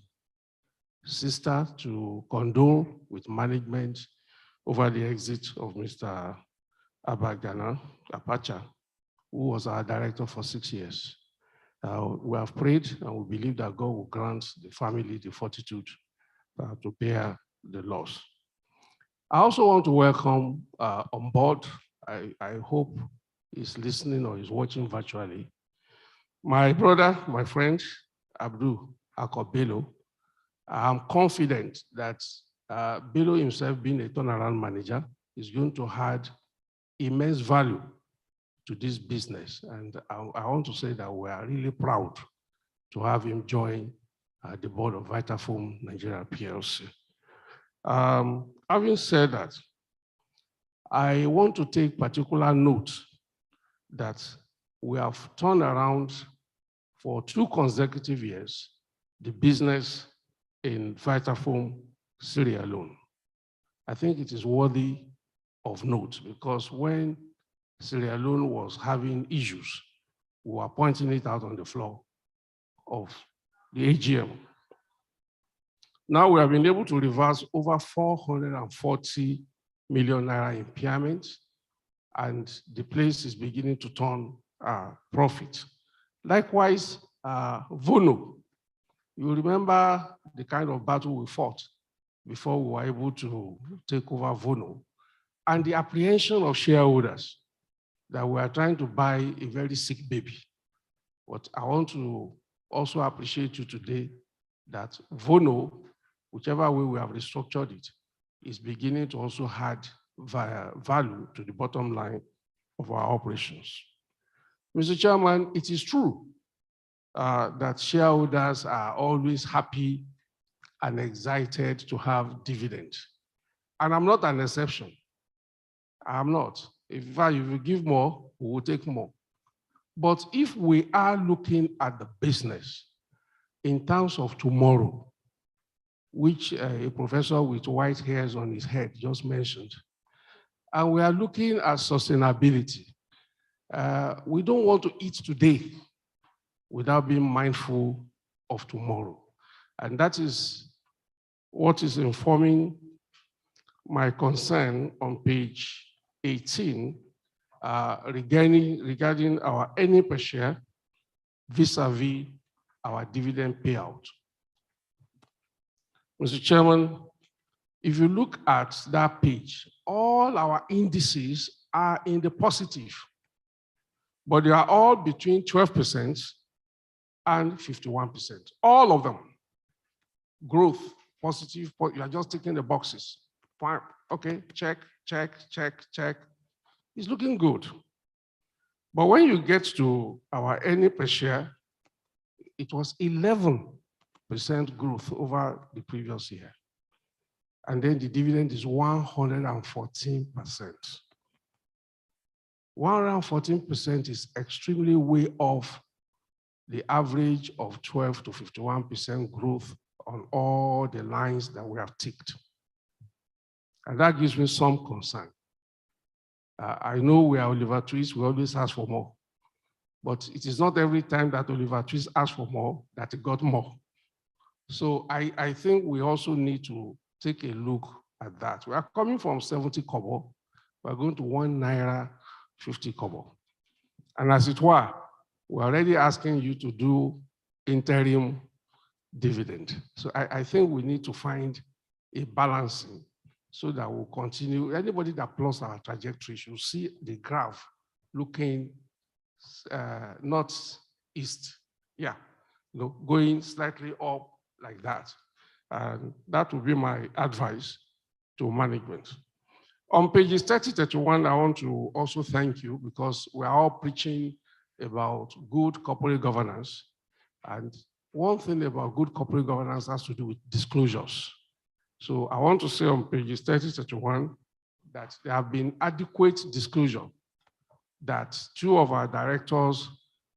sister to condole with management over the exit of Mr. Abagana Apacha, who was our director for 6 years. We have prayed and we believe that God will grant the family the fortitude to bear the loss. I also want to welcome on board, I hope he's listening or he's watching virtually, my brother, my friend, Abdul Akobelo. I'm confident that Bello himself, being a turnaround manager, is going to add immense value to this business. And I want to say that we are really proud to have him join the board of Vitafoam Nigeria PLC. Having said that, I want to take particular note that we have turned around for 2 consecutive years the business in Vitafoam Syria alone. I think it is worthy of note because when Sierra Leone was having issues, we were pointing it out on the floor of the AGM. Now we have been able to reverse over 440 million naira impairment, and the place is beginning to turn profit. Likewise, Vono, you remember the kind of battle we fought before we were able to take over Vono, and the apprehension of shareholders that we are trying to buy a very sick baby. But I want to also appreciate you today that Vono, whichever way we have restructured it, is beginning to also add value to the bottom line of our operations. Mr. Chairman, it is true that shareholders are always happy and excited to have dividends. And I'm not an exception. I'm not. In fact, if you give more, we will take more. But if we are looking at the business in terms of tomorrow, which a professor with white hairs on his head just mentioned, and we are looking at sustainability, we don't want to eat today without being mindful of tomorrow. And that is what is informing my concern on page 18 regarding our earning per share vis-a-vis our dividend payout. Mr. Chairman, if you look at that page, all our indices are in the positive, but they are all between 12% and 51%. All of them. Growth, positive, you are just ticking the boxes. Fine, okay, check, check, check, check. It's looking good. But when you get to our earning per share, it was 11% growth over the previous year. And then the dividend is 114%. 114% is extremely way off the average of 12 to 51% growth on all the lines that we have ticked. And that gives me some concern. I know we are Oliver Twist, we always ask for more. But it is not every time that Oliver Twist asks for more that he got more. So I think we also need to take a look at that. We are coming from 70 kobo, we're going to 1 naira 50 kobo. And as it were, we're already asking you to do interim dividend. So I think we need to find a balancing so that we'll continue. Anybody that plots our trajectory should see the graph looking northeast, yeah, going slightly up like that. And that would be my advice to management. On pages 30, 31, I want to also thank you because we are all preaching about good corporate governance. And one thing about good corporate governance has to do with disclosures. So I want to say on pages 30, 31, that there have been adequate disclosure that 2 of our directors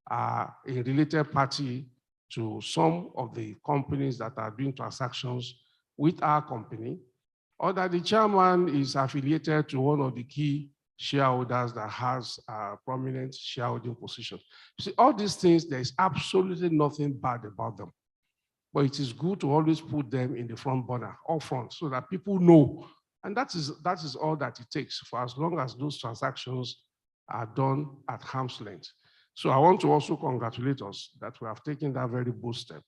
are a related party to some of the companies that are doing transactions with our company, or that the chairman is affiliated to one of the key shareholders that has a prominent shareholding position. See, all these things, there is absolutely nothing bad about them. But it is good to always put them in the front burner, up front, so that people know. And that is all that it takes for as long as those transactions are done at arm's length. So I want to also congratulate us that we have taken that very bold step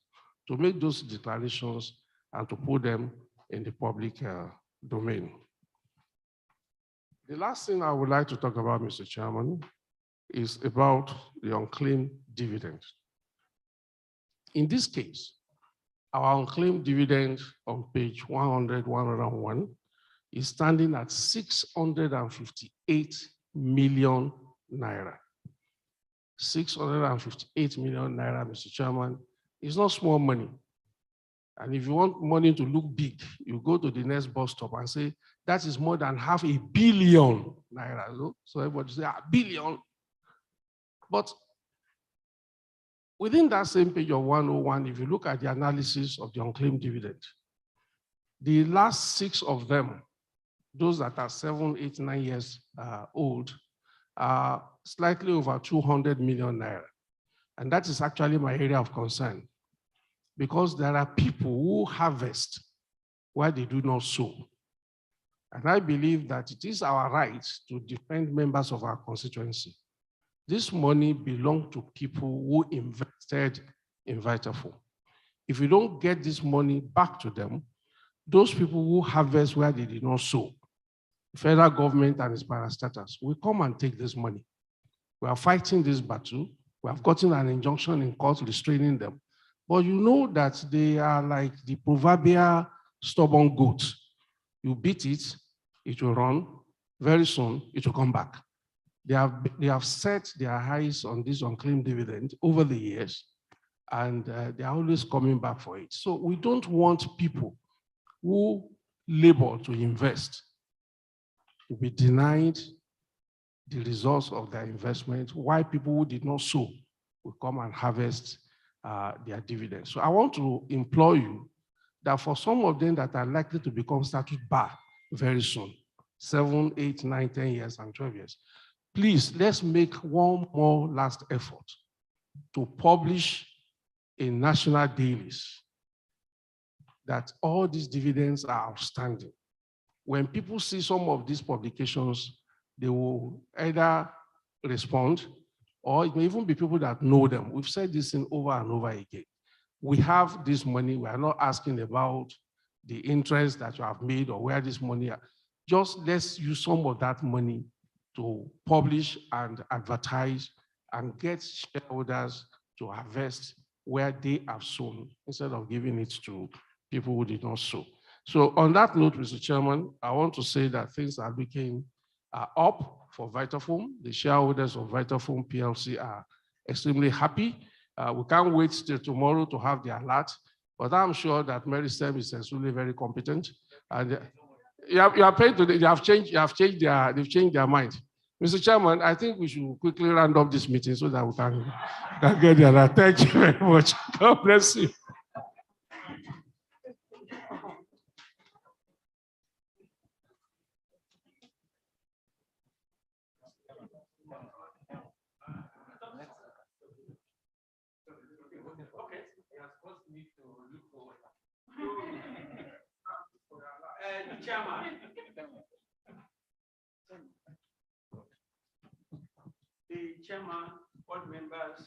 to make those declarations and to put them in the public domain. The last thing I would like to talk about, Mr. Chairman, is about the unclaimed dividend. In this case, our unclaimed dividend on page 100, 101 is standing at 658 million naira. 658 million naira, Mr. Chairman, is not small money. And if you want money to look big, you go to the next bus stop and say, that is more than 500 million naira. So everybody say, a billion. But within that same page of 101, if you look at the analysis of the unclaimed dividend, the last 6 of them, those that are 7, 8, 9 years old, are slightly over 200 million naira. And that is actually my area of concern, because there are people who harvest while they do not sow. And I believe that it is our right to defend members of our constituency. This money belongs to people who invested in Vitafoam. If you don't get this money back to them, those people who harvest where they did not sow, the federal government and its parastatals will come and take this money. We are fighting this battle. We have gotten an injunction in court restraining them. But you know that they are like the proverbial stubborn goat. You beat it, it will run. Very soon, it will come back. They have set their eyes on this unclaimed dividend over the years, and they are always coming back for it. So we don't want people who labor to invest to be denied the results of their investment, why people who did not sow will come and harvest their dividends. So I want to implore you that for some of them that are likely to become statute bar very soon, 7, 8, 9, 10 years, and 12 years, please, let's make one more last effort to publish in national dailies that all these dividends are outstanding. When people see some of these publications, they will either respond, or it may even be people that know them. We've said this thing over and over again. We have this money. We are not asking about the interest that you have made or where this money is. Just let's use some of that money to publish and advertise and get shareholders to harvest where they have sown instead of giving it to people who did not sow. So on that note, Mr. Chairman, I want to say that things are looking up for Vitafoam. The shareholders of Vitafoam PLC are extremely happy. We can't wait till tomorrow to have the alert, but I'm sure that Mary Stem is really very competent. And you are paying today. They've changed their mind. Mr. Chairman, I think we should quickly round up this meeting so that we can get the alert. Thank you very much. God bless you. Chairman, the chairman, board members,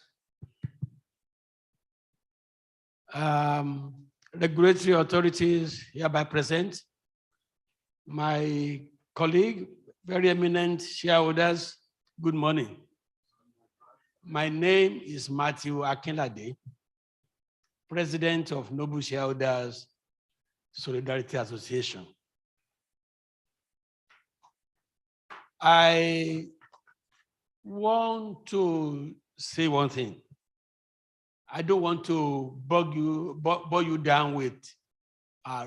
regulatory authorities hereby present, my colleague, very eminent shareholders, good morning. My name is Matthew Akinlade, President of Noble Shareholders Solidarity Association. I want to say one thing. I don't want to bog you down with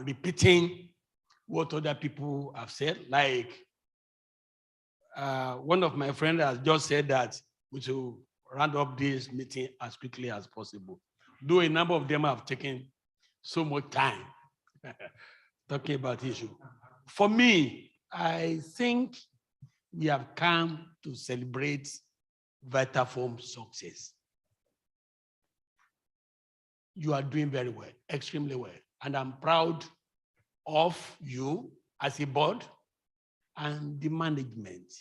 repeating what other people have said. Like one of my friends has just said that we should round up this meeting as quickly as possible. Though a number of them have taken so much time talking about the issue. For me, I think we have come to celebrate Vitafoam success. You are doing very well, extremely well. And I'm proud of you as a board and the management.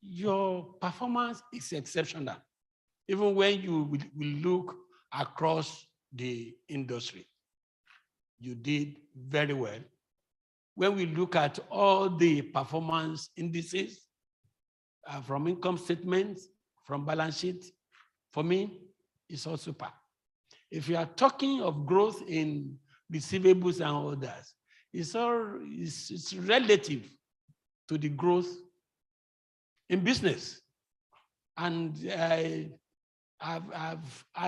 Your performance is exceptional, even when you will look across the industry. You did very well. When we look at all the performance indices from income statements, from balance sheet, for me, it's all super. If you are talking of growth in receivables and others, it's relative to the growth in business. And I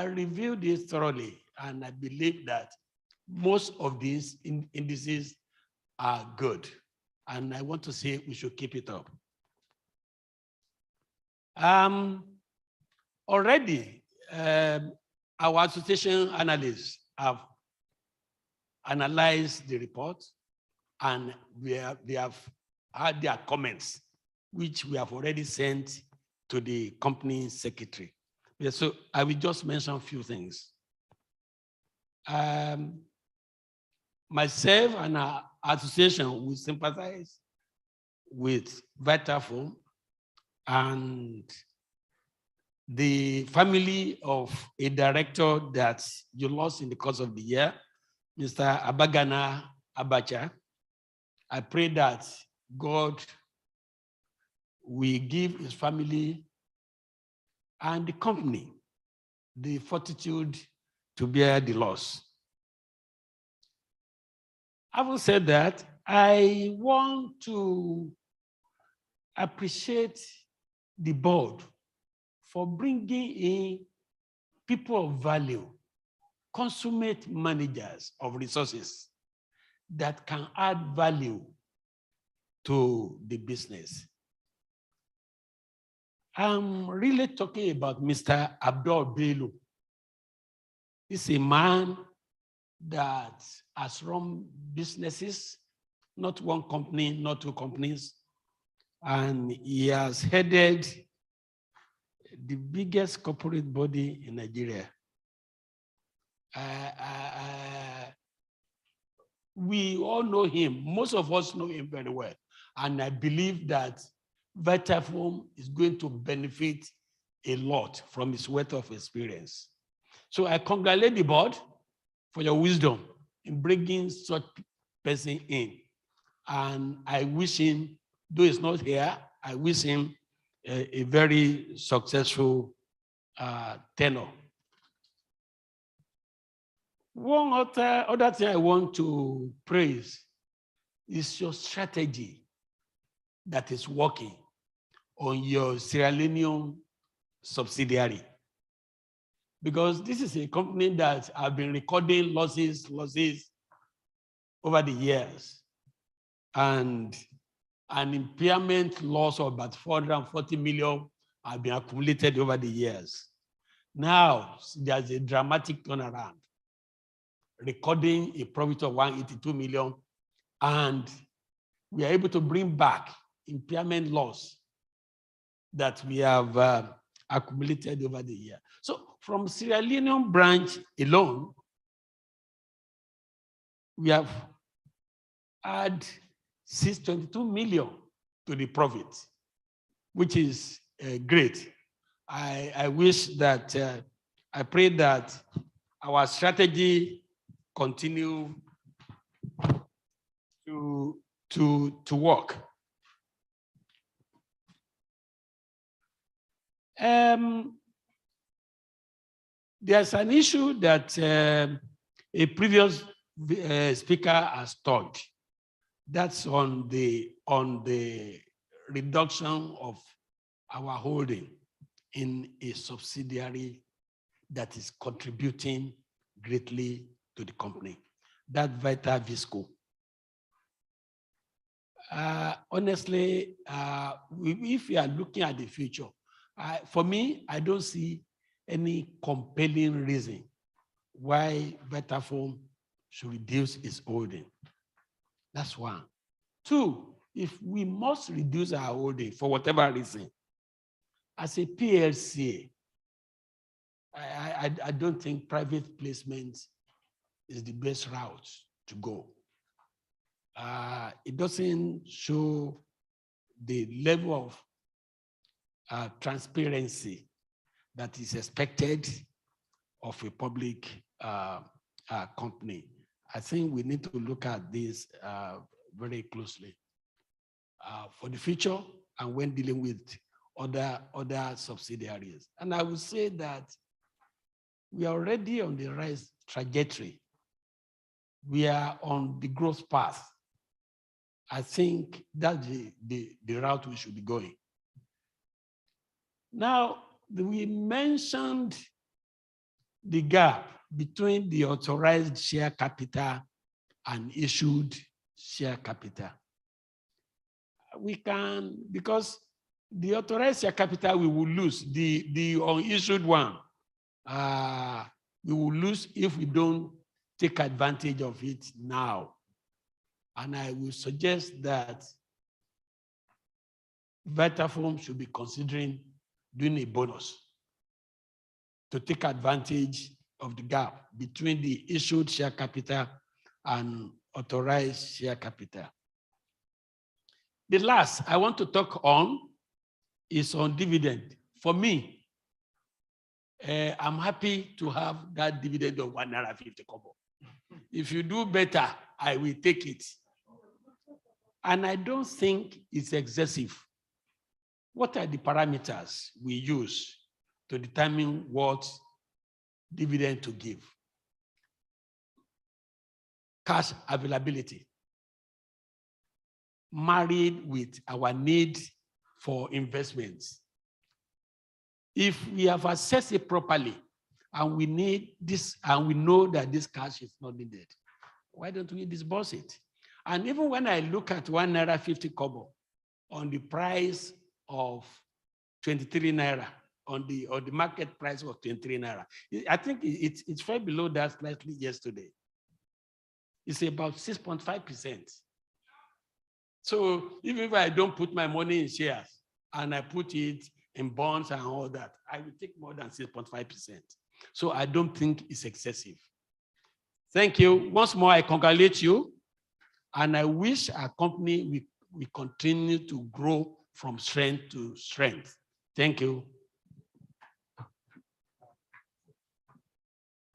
reviewed this thoroughly, and I believe that most of these indices are good. And I want to say we should keep it up. Already, our association analysts have analyzed the report, and they have had their comments, which we have already sent to the company secretary. Yeah, so I will just mention a few things. Myself and our association will sympathize with Vitafoam and the family of a director that you lost in the course of the year, Mr. Abagana Abacha. I pray that God will give his family and the company the fortitude to bear the loss. Having said that, I want to appreciate the board for bringing in people of value, consummate managers of resources that can add value to the business. I'm really talking about Mr. Abdul Bello. He's a man that has run businesses, not one company, not two companies, and he has headed the biggest corporate body in Nigeria. We all know him. Most of us know him very well. And I believe that Vitafoam is going to benefit a lot from his wealth of experience. So I congratulate the board for your wisdom in bringing such person in. And I wish him, though he's not here, I wish him a very successful tenure. One other thing I want to praise is your strategy that is working on your Sierra Leonean subsidiary. Because this is a company that have been recording losses over the years. And an impairment loss of about 440 million have been accumulated over the years. Now, there's a dramatic turnaround, recording a profit of 182 million, and we are able to bring back impairment loss that we have accumulated over the year. So from Sierra Leonean branch alone, we have had 622 million to the profit, which is great. I wish that, I pray that our strategy continue to work. There's an issue that a previous speaker has touched. That's on the reduction of our holding in a subsidiary that is contributing greatly to the company. That Vita Visco. Honestly, if we are looking at the future, for me, I don't see any compelling reason why Vitafoam should reduce its holding. That's one. Two, if we must reduce our holding for whatever reason, as a PLC, I don't think private placement is the best route to go. It doesn't show the level of transparency that is expected of a public company. I think we need to look at this very closely for the future and when dealing with other subsidiaries. And I would say that we are already on the right trajectory. We are on the growth path. I think that's the route we should be going. Now, we mentioned the gap between the authorized share capital and issued share capital. We can, because the authorized share capital, we will lose. The unissued one, we will lose if we don't take advantage of it now. And I will suggest that Vitafoam should be considering doing a bonus to take advantage of the gap between the issued share capital and authorized share capital. The last I want to talk on is on dividend. For me, I'm happy to have that dividend of ₦1.50. If you do better, I will take it. And I don't think it's excessive. What are the parameters we use to determine what dividend to give? Cash availability, married with our need for investments. If we have assessed it properly and we need this, and we know that this cash is not needed, why don't we disburse it? And even when I look at ₦1.50 on the price of 23 naira, on the market price of 23 naira, I think it's fell below that slightly yesterday. It's about 6.5%. So even if I don't put my money in shares and I put it in bonds and all that, I will take more than 6.5%. So I don't think it's excessive. Thank you. Once more, I congratulate you. And I wish our company we continue to grow from strength to strength. Thank you.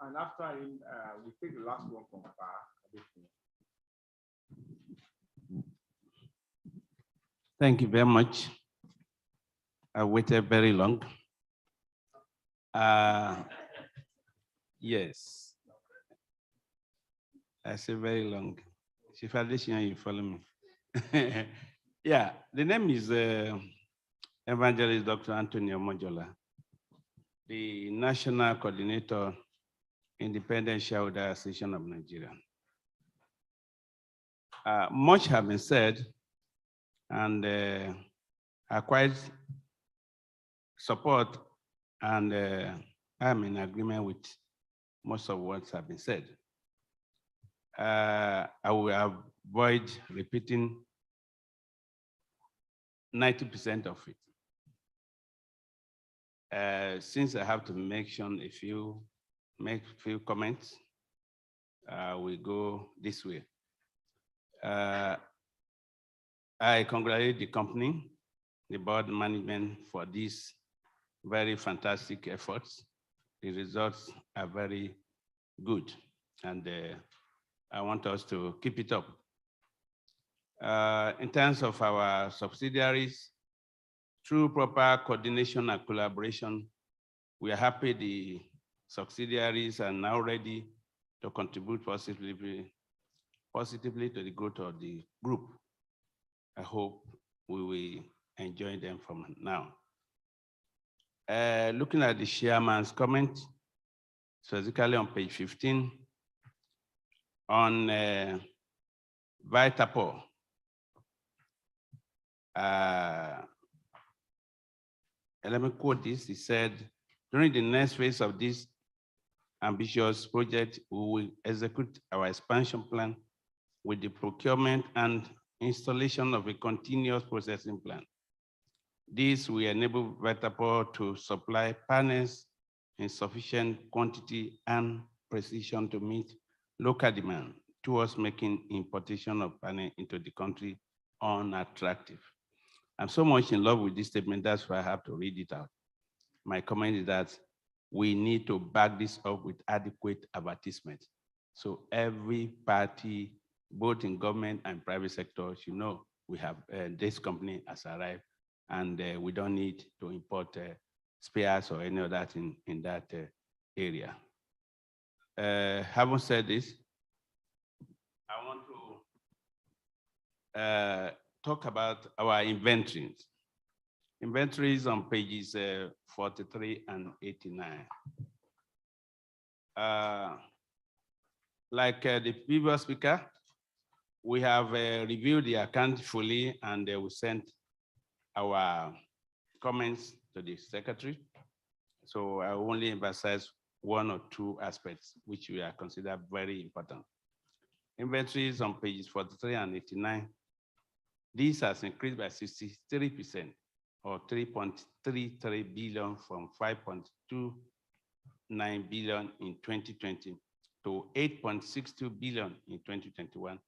And after him, we take the last one from Far. Thank you very much. I waited very long. Yes. I say very long. Chief Addition, you follow me. Yeah, the name is Evangelist Dr. Antonio Mojola, the National Coordinator, Independent Shareholder Association of Nigeria. Much has been said, and I quite support, and I'm in agreement with most of what have been said. I will avoid repeating 90% of it. Since I have to mention a few comments, we go this way. I congratulate the company, the board management for these very fantastic efforts. The results are very good, and I want us to keep it up. In terms of our subsidiaries, through proper coordination and collaboration, we are happy the subsidiaries are now ready to contribute positively to the growth of the group. I hope we will enjoy them from now. Looking at the chairman's comment, specifically on page 15, on Vitafoam. Let me quote this. He said, during the next phase of this ambitious project, we will execute our expansion plan with the procurement and installation of a continuous processing plant. This will enable Vitafoam to supply panels in sufficient quantity and precision to meet local demand, towards making importation of panels into the country unattractive. I'm so much in love with this statement, that's why I have to read it out. My comment is that we need to back this up with adequate advertisement. So every party, both in government and private sector, should know we have this company has arrived, and we don't need to import spares or any of that in that area. Having said this, I want to talk about our inventories. Inventories on pages 43 and 89. Like the previous speaker, we have reviewed the account fully and we sent our comments to the secretary. So I only emphasize one or two aspects which we are considered very important. Inventories on pages 43 and 89. This has increased by 63% or 3.33 billion from 5.29 billion in 2020 to 8.62 billion in 2021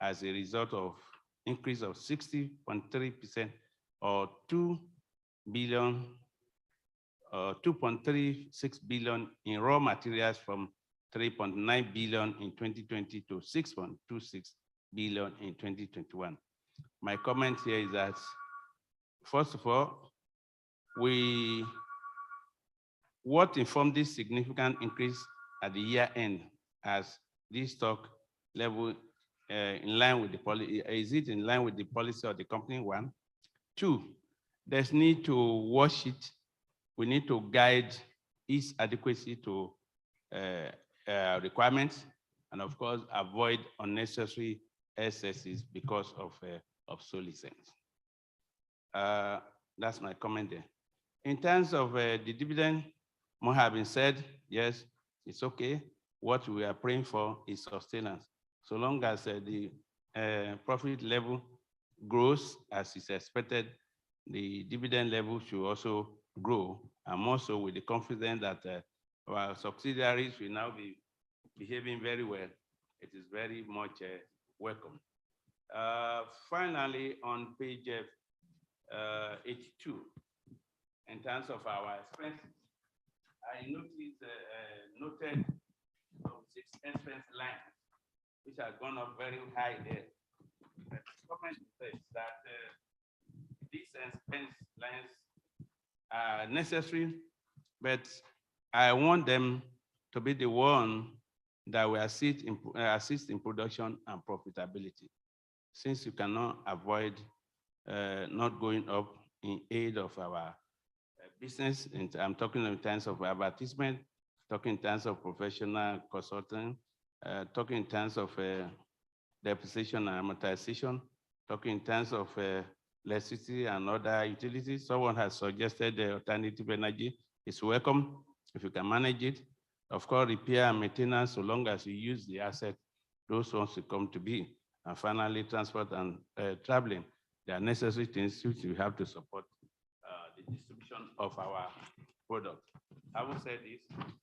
as a result of increase of 60.3% or 2.36 billion in raw materials from 3.9 billion in 2020 to 6.26 billion in 2021. My comment here is that, first of all, what informed this significant increase at the year end as this stock level in line with the policy, is it in line with the policy of the company? One. Two, there's need to watch it. We need to guide its adequacy to requirements, and of course, avoid unnecessary excesses because of obsolescence. That's my comment there. In terms of the dividend, more have been said, yes, it's okay. What we are praying for is sustenance. So long as the profit level grows as is expected, the dividend level should also grow, and more so with the confidence that our subsidiaries will now be behaving very well. It is very much welcome. Finally, on page 82, in terms of our expenses, I noted some 6 expense lines which have gone up very high there. The comment says that these expense lines are necessary, but I want them to be the one that will assist in production and profitability. Since you cannot avoid not going up in aid of our business, and I'm talking in terms of advertisement, talking in terms of professional consulting, talking in terms of depreciation and amortization, talking in terms of electricity and other utilities. Someone has suggested alternative energy. It's welcome if you can manage it. Of course, repair and maintenance, so long as you use the asset, those ones will come to be. And finally, transport and traveling. They are necessary things which we have to support the distribution of our product. Having said this,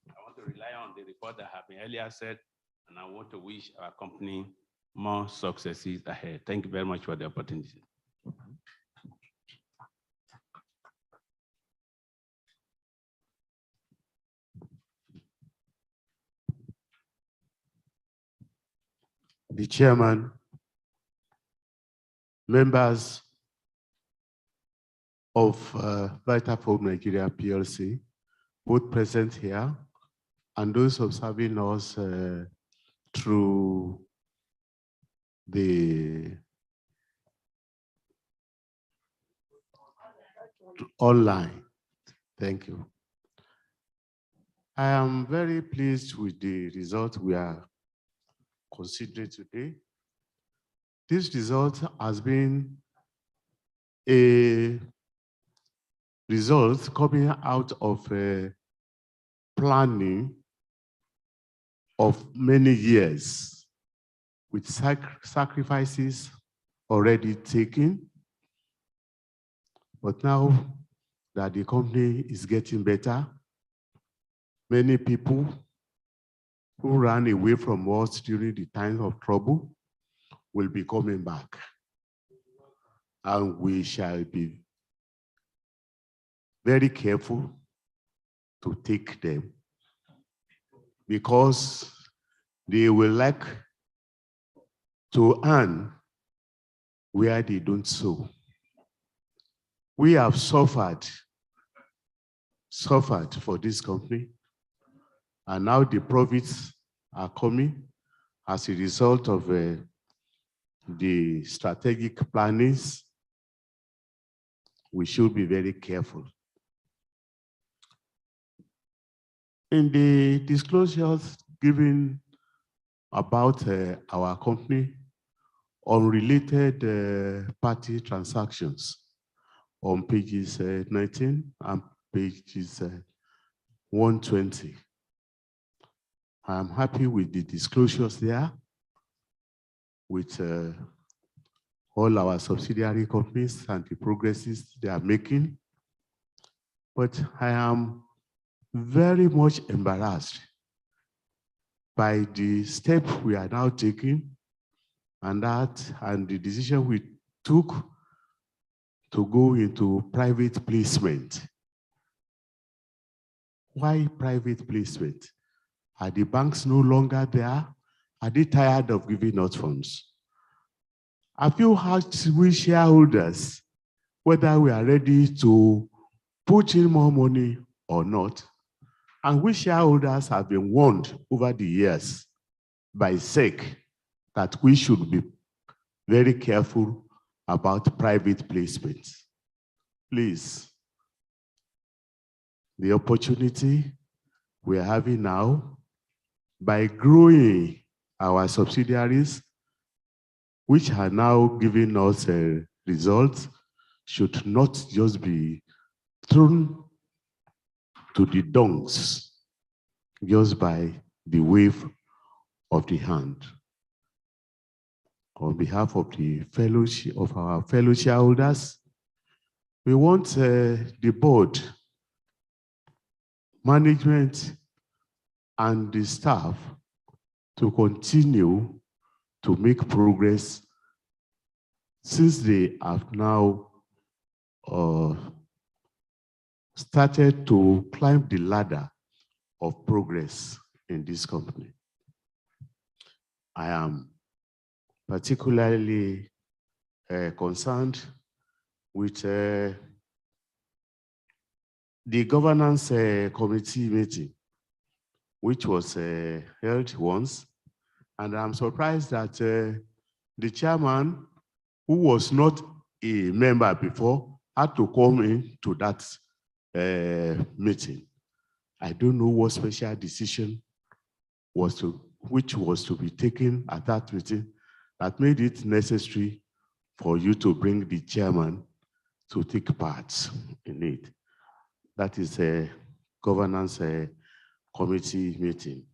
I want to rely on the report that have been earlier said, and I want to wish our company more successes ahead. Thank you very much for the opportunity. The chairman, members of Vitafoam Nigeria PLC, both present here, and those observing us through the online. Thank you. I am very pleased with the result we are considering today. This result has been a result coming out of a planning of many years with sacrifices already taken. But now that the company is getting better, many people who ran away from us during the time of trouble will be coming back. And we shall be very careful to take them because they will like to earn where they don't sow. We have suffered for this company, and now the profits are coming as a result of the strategic plannings we should be very careful. In the disclosures given about our company, unrelated party transactions on pages 19 and pages 120. I'm happy with the disclosures there with all our subsidiary companies and the progresses they are making. But I am very much embarrassed by the step we are now taking and the decision we took to go into private placement. Why private placement? Are the banks no longer there? Are they tired of giving us funds? Have you asked we shareholders whether we are ready to put in more money or not? And we shareholders have been warned over the years by SEC that we should be very careful about private placements. Please, the opportunity we are having now by growing our subsidiaries, which are now giving us results, should not just be thrown to the dunks just by the wave of the hand. On behalf of our fellow shareholders, we want the board, management, and the staff to continue to make progress since they have now started to climb the ladder of progress in this company. I am particularly concerned with the governance committee meeting, which was held once. And I'm surprised that the chairman, who was not a member before, had to come in to that meeting. I don't know what special decision which was to be taken at that meeting that made it necessary for you to bring the chairman to take part in it. That is a governance committee meeting.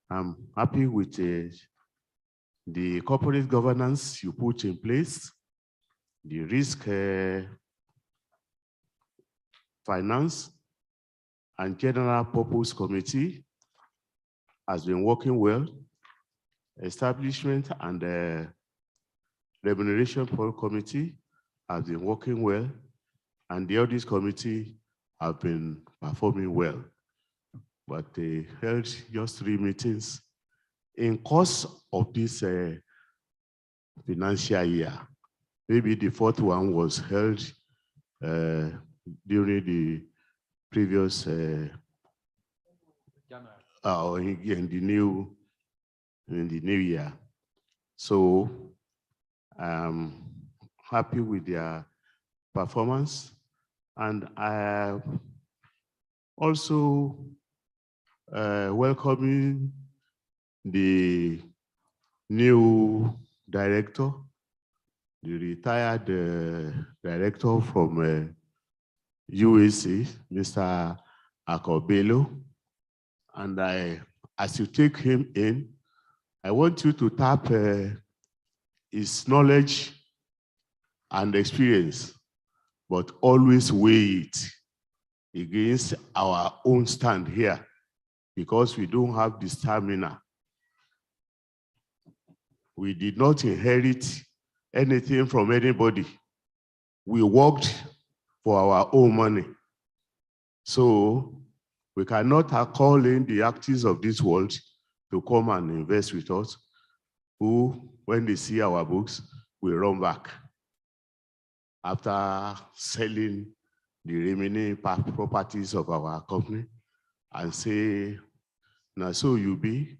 I'm happy with the corporate governance you put in place, the risk finance and general purpose committee has been working well. Establishment and remuneration committee has been working well, and the audit committee have been performing well. But they held just 3 meetings in course of this financial year. Maybe the 4th one was held during the previous in the new year. So I'm happy with their performance, and I also welcoming the new director, the retired director from UAC, Mr. Akobelo. And as you take him in, I want you to tap his knowledge and experience, but always weigh it against our own stand here, because we don't have the stamina. We did not inherit anything from anybody. We worked for our own money. So we cannot call in the actors of this world to come and invest with us, who, when they see our books, will run back after selling the remaining properties of our company and say, now so you be.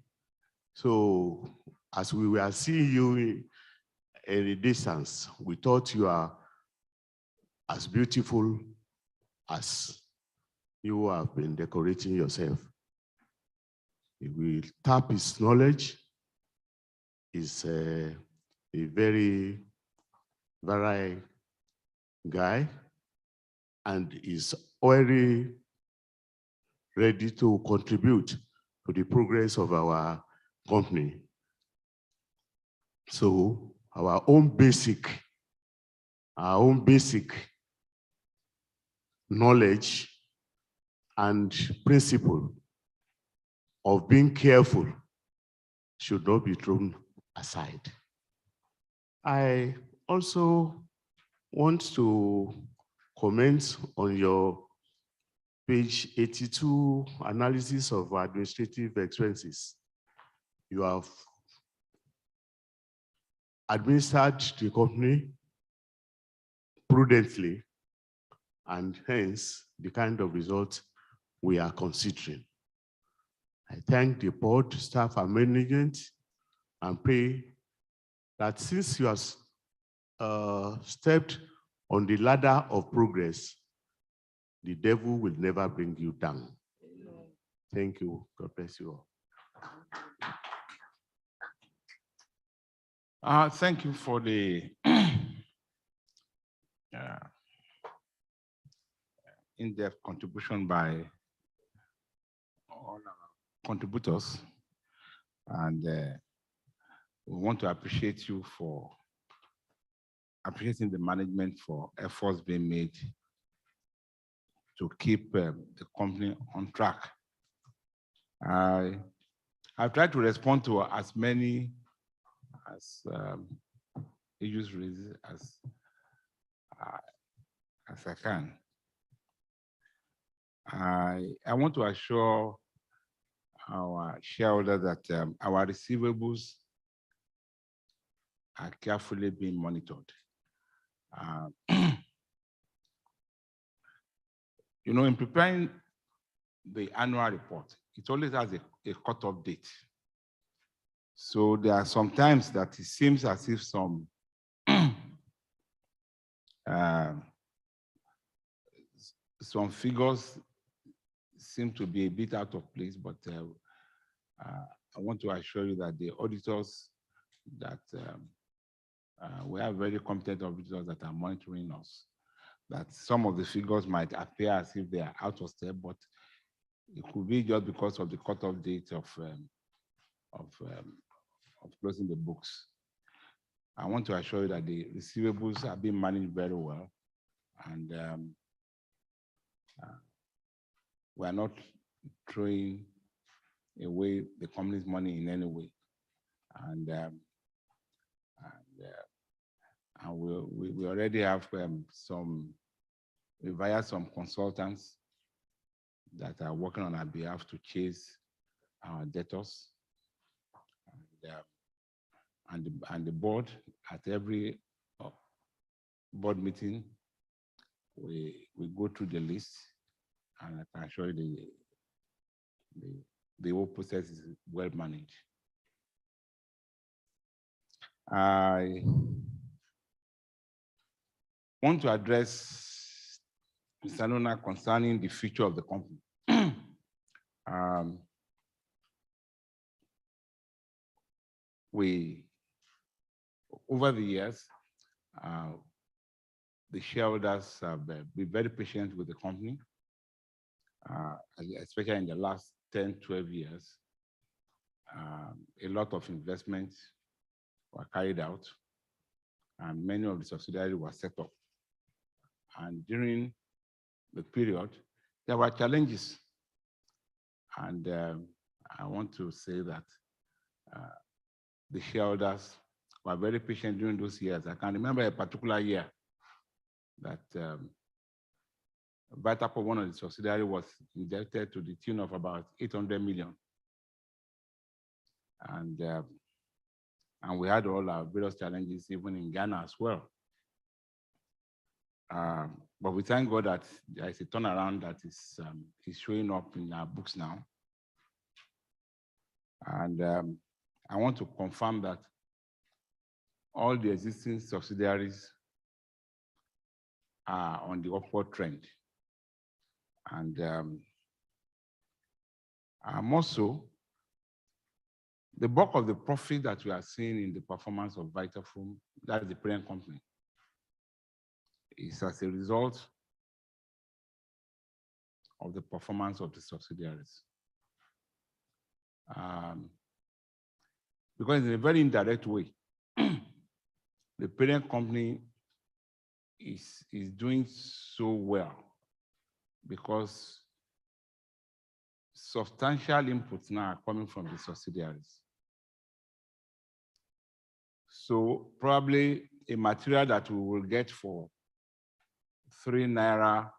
So as we were seeing you in a distance, we thought you are as beautiful as you have been decorating yourself. He will tap his knowledge. He's a very varied guy and is already ready to contribute to the progress of our company. So our own basic knowledge and principle of being careful should not be thrown aside. I also want to comment on your page 82 analysis of administrative expenses. You have administered the company prudently, and hence the kind of results we are considering. I thank the board, staff, and management, and pray that since you have stepped on the ladder of progress, the devil will never bring you down. Thank you. God bless you all. Thank you for the in-depth contribution by all our contributors. And we want to appreciate you for appreciating the management for efforts being made to keep the company on track. I've tried to respond to as many issues raised as I can. I want to assure our shareholders that our receivables are carefully being monitored. You know, in preparing the annual report, it always has a cut-off date. So there are some times that it seems as if some figures seem to be a bit out of place, but I want to assure you that the auditors that we have very competent auditors that are monitoring us, that some of the figures might appear as if they are out of step, but it could be just because of the cutoff date of closing the books. I want to assure you that the receivables are being managed very well, and we are not throwing away the company's money in any way. And we already have we hired some consultants that are working on our behalf to chase our debtors. And the board, at every board meeting, we go through the list, and I can assure you the whole process is well managed. I want to address Mr. Nona concerning the future of the company. Over the years, the shareholders have been very patient with the company, especially in the last 10, 12 years. A lot of investments were carried out, and many of the subsidiaries were set up. And during the period, there were challenges. And I want to say that the shareholders were very patient during those years. I can remember a particular year that Vitafoam, one of the subsidiaries, was indebted to the tune of about 800 million. And we had all our various challenges, even in Ghana as well. But we thank God that there is a turnaround that is showing up in our books now. And I want to confirm that all the existing subsidiaries are on the upward trend. And also, the bulk of the profit that we are seeing in the performance of Vitafoam, that's the parent company, is as a result of the performance of the subsidiaries. Because in a very indirect way, the parent company is doing so well because substantial inputs now are coming from the subsidiaries. So probably a material that we will get for 3 naira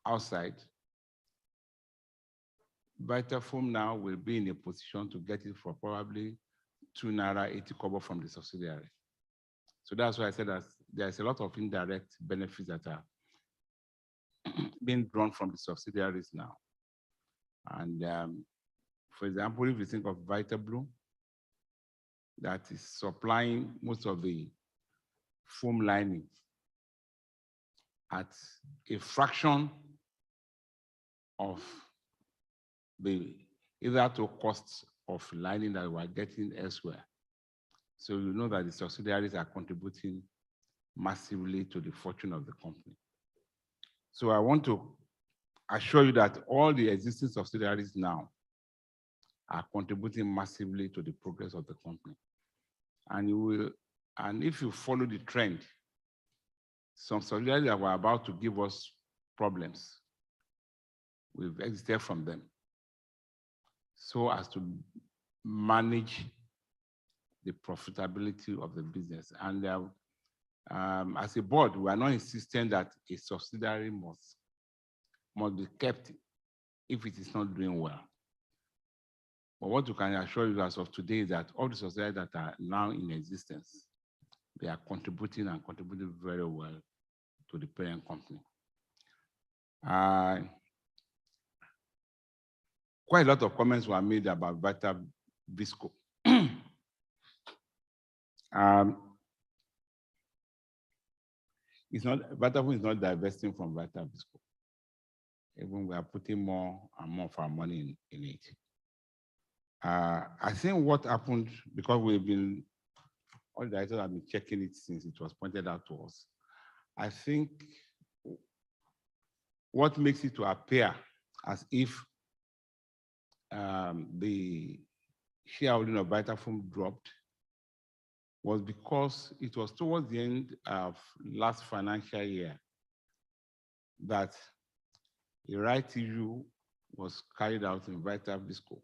outside, Vitafoam now will be in a position to get it for probably 2 naira 80 kobo from the subsidiary. So that's why I said that there's a lot of indirect benefits that are being drawn from the subsidiaries now. And for example, if you think of VitaBlue, that is supplying most of the foam lining at a fraction of the either to costs of lining that we're getting elsewhere. So you know that the subsidiaries are contributing massively to the fortune of the company. So I want to assure you that all the existing subsidiaries now are contributing massively to the progress of the company. And if you follow the trend, some subsidiaries that were about to give us problems, we've exited from them so as to manage the profitability of the business. And as a board, we are not insisting that a subsidiary must be kept if it is not doing well. But what we can assure you as of today is that all the subsidiaries that are now in existence, they are contributing and contributing very well to the parent company. Quite a lot of comments were made about Vitavisco. Vitafoam is not divesting from Vitavisco. Even we are putting more and more of our money in it. I think what happened, because all the directors have been checking it since it was pointed out to us. I think what makes it to appear as if the shareholding of Vitafoam dropped was because it was towards the end of last financial year that a right issue was carried out in Vitavisco.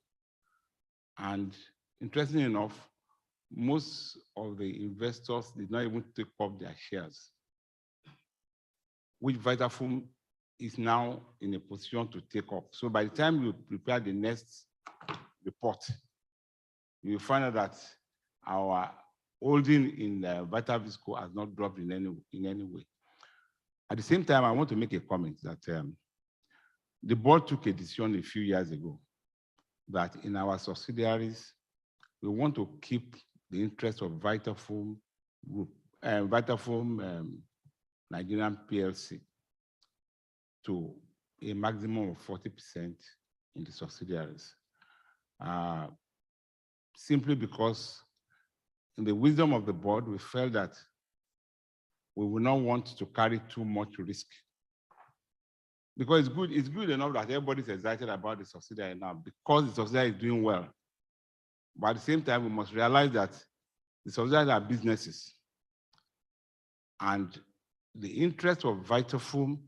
And interestingly enough, most of the investors did not even take up their shares, which Vitafoam is now in a position to take up. So by the time you prepare the next report, you will find out that our holding in Vitavisco has not dropped in any way. At the same time, I want to make a comment that the board took a decision a few years ago that in our subsidiaries, we want to keep the interest of Vitafoam Group, Vitafoam Nigerian PLC to a maximum of 40% in the subsidiaries. Simply because in the wisdom of the board, we felt that we will not want to carry too much risk. Because it's good enough that everybody's excited about the subsidiary now because the subsidiary is doing well. But at the same time, we must realize that the subsidiaries are businesses. And the interest of Vitafoam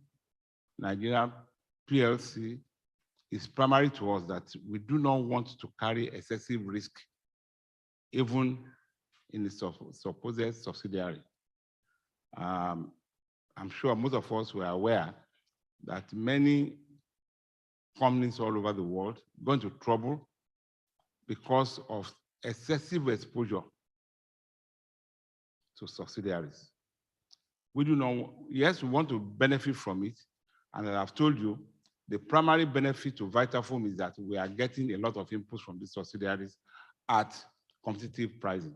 Nigeria PLC is primary to us, that we do not want to carry excessive risk, even in the supposed subsidiary. I'm sure most of us were aware that many companies all over the world go into trouble because of excessive exposure to subsidiaries. We do not, yes, we want to benefit from it. And as I've told you, the primary benefit to Vitafoam is that we are getting a lot of inputs from these subsidiaries at competitive pricing.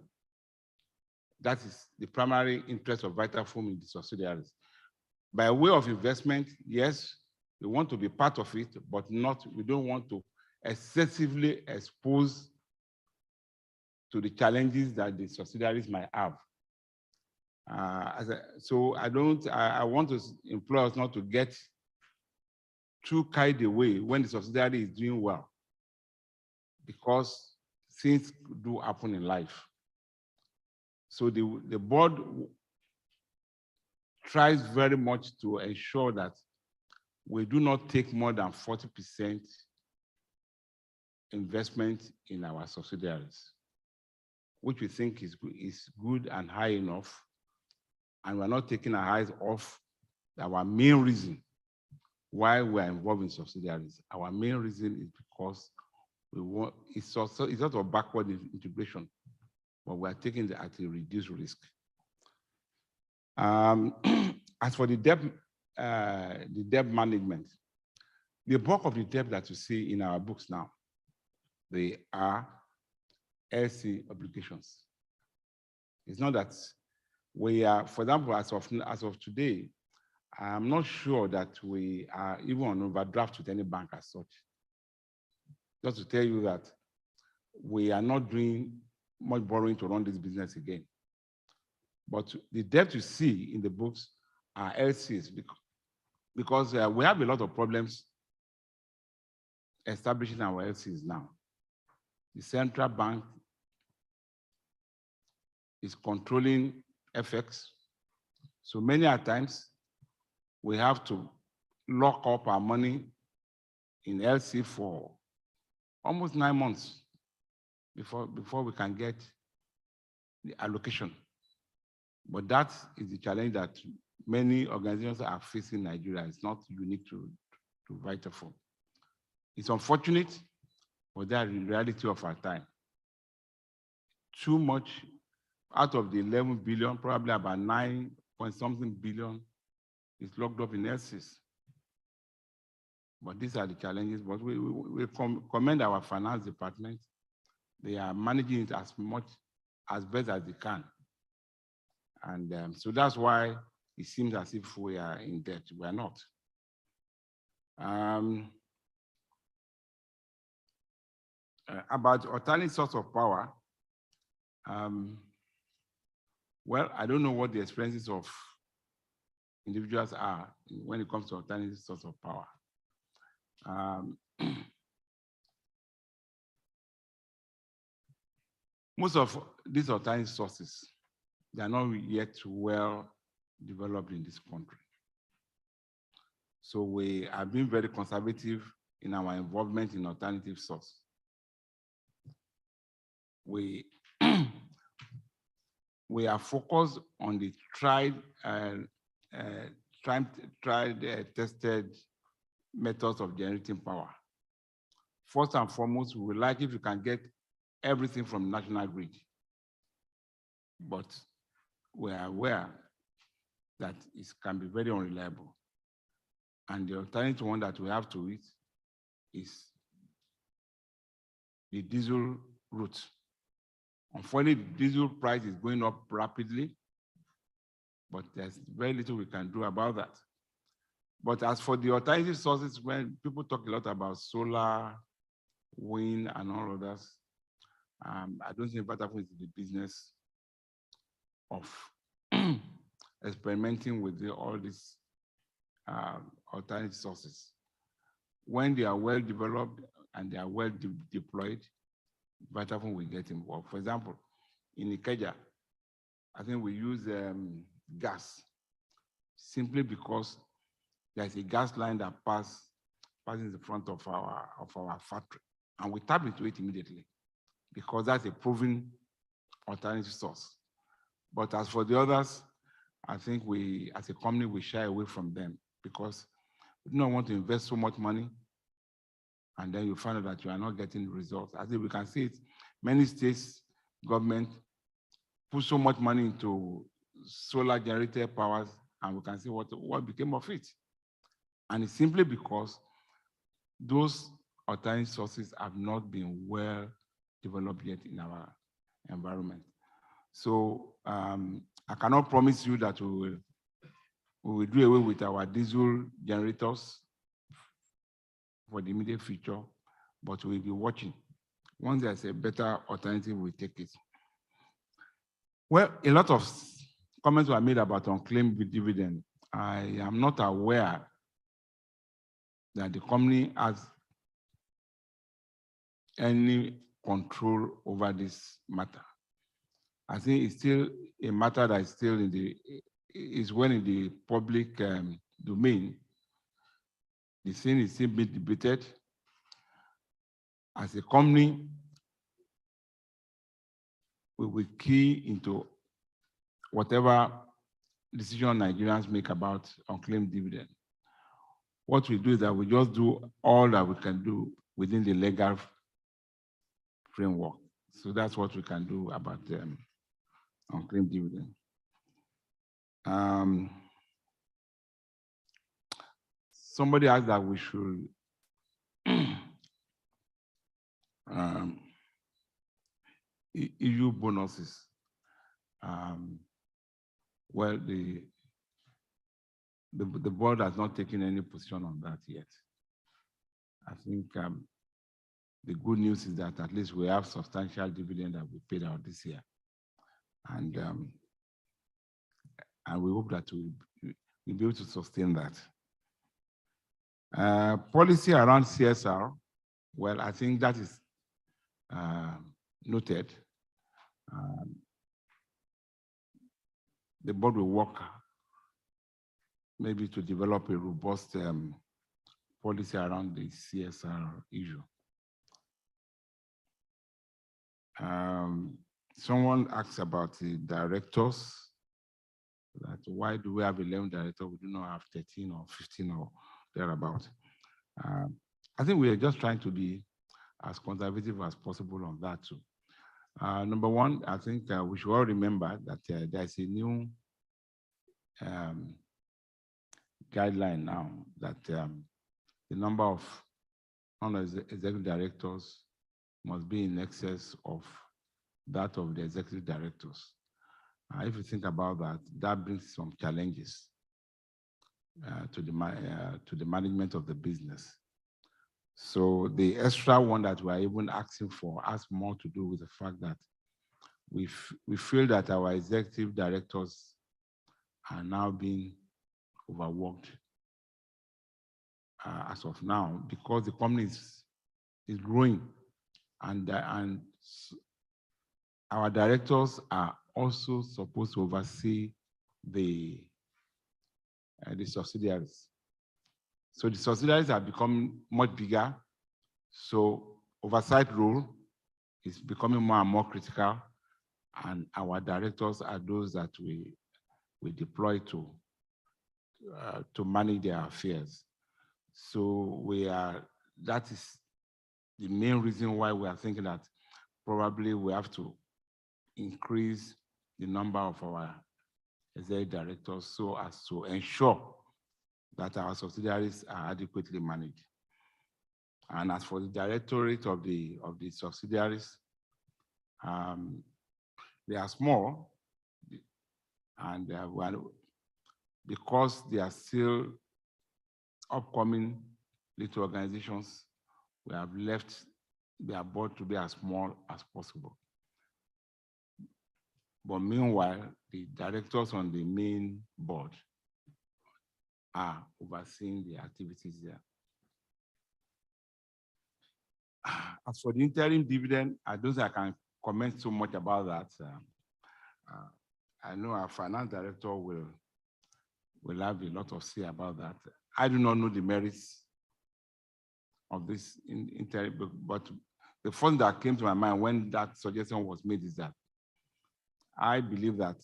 That is the primary interest of Vitafoam in the subsidiaries. By way of investment, yes, we want to be part of it, but we don't want to excessively expose to the challenges that the subsidiaries might have. So I want to implore us not to get too carried away when the subsidiary is doing well, because things do happen in life. So the board tries very much to ensure that we do not take more than 40% investment in our subsidiaries, which we think is good and high enough. And we're not taking our eyes off our main reason why we're involved in subsidiaries. Our main reason is because it's sort of backward integration, but we're taking it at a reduced risk. As for the debt management, the bulk of the debt that you see in our books now, they are LC obligations. It's not that we are, for example, as of today, I'm not sure that we are even on overdraft with any bank as such. Just to tell you that we are not doing much borrowing to run this business again. But the debt you see in the books are LCs because we have a lot of problems establishing our LCs now. The central bank is controlling FX. So many times we have to lock up our money in LC for almost 9 months before we can get the allocation. But that is the challenge that many organizations are facing in Nigeria. It's not unique to Vitafoam. It's unfortunate, but that is the reality of our time. Too much out of the 11 billion, probably about 9 point something billion is locked up in LCs. But these are the challenges, but we commend our finance department. They are managing it as best as they can. And so that's why it seems as if we are in debt. We are not. About alternate source of power, well, I don't know what the experiences of individuals are when it comes to alternative source of power. Most of these alternative sources, they are not yet well developed in this country. So we have been very conservative in our involvement in alternative source. We are focused on the tested methods of generating power. First and foremost, we would like if you can get everything from national grid. But we are aware that it can be very unreliable. And the alternative one that we have to it is the diesel route. Unfortunately, the diesel price is going up rapidly, but there's very little we can do about that. But as for the alternative sources, when people talk a lot about solar, wind, and all others, I don't think Vitafoam is the business of experimenting with all these alternative sources. When they are well developed and they are well deployed, Vitafoam will get involved. For example, in Ikeja, I think we use gas simply because there's a gas line that passes in the front of our factory, and we tap into it immediately because that's a proven alternative source. But as for the others, I think we, as a company, we shy away from them because we do not want to invest so much money and then you find out that you are not getting results. I think we can see it. Many states, government put so much money into solar generated powers, and we can see what became of it. And it's simply because those alternative sources have not been well developed yet in our environment. So I cannot promise you that we will do away with our diesel generators for the immediate future, but we'll be watching. Once there's a better alternative, we take it. Well, a lot of comments were made about unclaimed dividend. I am not aware that the company has any control over this matter. I think it's still a matter that is still in the public domain. The thing is still being debated. As a company, we will key into whatever decision Nigerians make about unclaimed dividend. What we do is that we just do all that we can do within the legal framework. So that's what we can do about unclaimed dividend. Somebody asked that we should issue bonuses. Well, the board has not taken any position on that yet. I think the good news is that at least we have substantial dividend that we paid out this year. And we hope that we'll be able to sustain that. Policy around CSR, well, I think that is noted. The board will work maybe to develop a robust policy around the CSR issue. Someone asked about the directors, that why do we have 11 directors? We do not have 13 or 15 or thereabout. I think we are just trying to be as conservative as possible on that too. Number one, I think we should all remember that there's a new guideline now that the number of non-executive directors must be in excess of that of the executive directors. If you think about that, that brings some challenges to the management of the business. So the extra one that we're even asking for has more to do with the fact that we feel that our executive directors are now being overworked as of now, because the company is growing, and our directors are also supposed to oversee the subsidiaries. So the subsidiaries have become much bigger, so oversight role is becoming more and more critical, and our directors are those that we deploy to manage their affairs. So that is the main reason why we are thinking that probably we have to increase the number of our executive directors so as to ensure that our subsidiaries are adequately managed. And as for the directorate of the subsidiaries, they are small, and because they are still upcoming little organizations, we have left their board to be as small as possible. But meanwhile, the directors on the main board are overseeing the activities there. As for the interim dividend, I don't think I can comment so much about that. I know our finance director will have a lot of say about that. I do not know the merits of this interim, but the first that came to my mind when that suggestion was made is that I believe that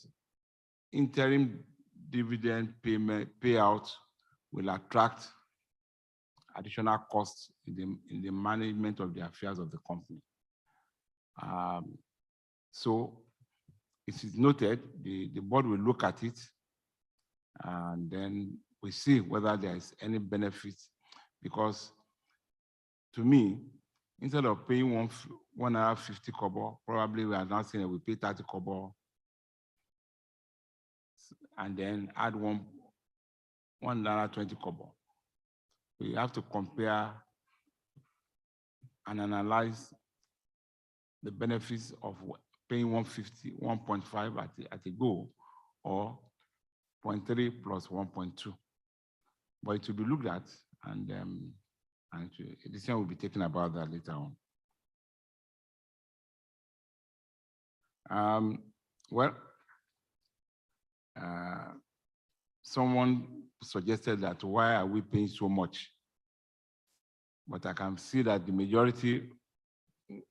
interim dividend payout will attract additional costs in the management of the affairs of the company. So it is noted, the board will look at it, and then we see whether there is any benefit, because to me, instead of paying 150 kobo, probably we are now saying that we pay 30 kobo and then add $1.20. We have to compare and analyze the benefits of paying 1.5 at a go, or 0.3 plus 1.2. But it will be looked at, and a decision will be taken about that later on. Someone suggested that why are we paying so much? But I can see that the majority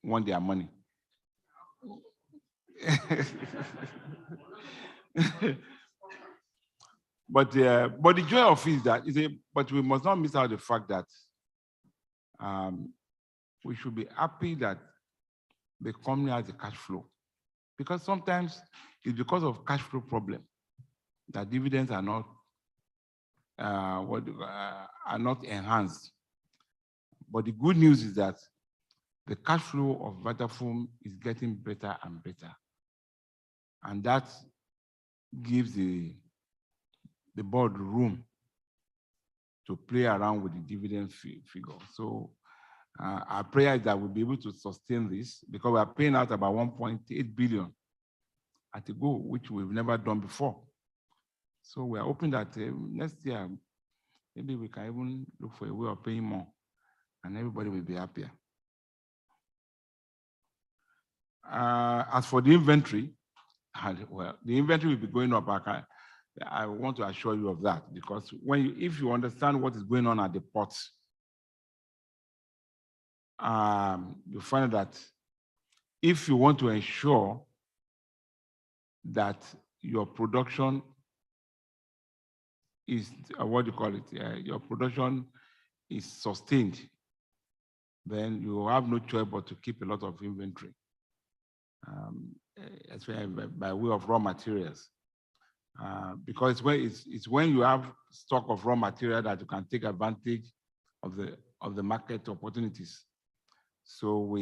want their money. But the joy of it is that but we must not miss out the fact that we should be happy that the company has a cash flow, because sometimes it's because of cash flow problem that dividends are not enhanced. But the good news is that the cash flow of Vitafoam is getting better and better, and that gives the board room to play around with the dividend figure. So our prayer is that we'll be able to sustain this, because we are paying out about 1.8 billion at a go, which we've never done before. So we are hoping that next year, maybe we can even look for a way of paying more, and everybody will be happier. As for the inventory, well, the inventory will be going up. I want to assure you of that, because if you understand what is going on at the ports, you find that if you want to ensure that your production is, your production is sustained, then you have no choice but to keep a lot of inventory, especially by way of raw materials. Because it's when you have stock of raw material that you can take advantage of the market opportunities. So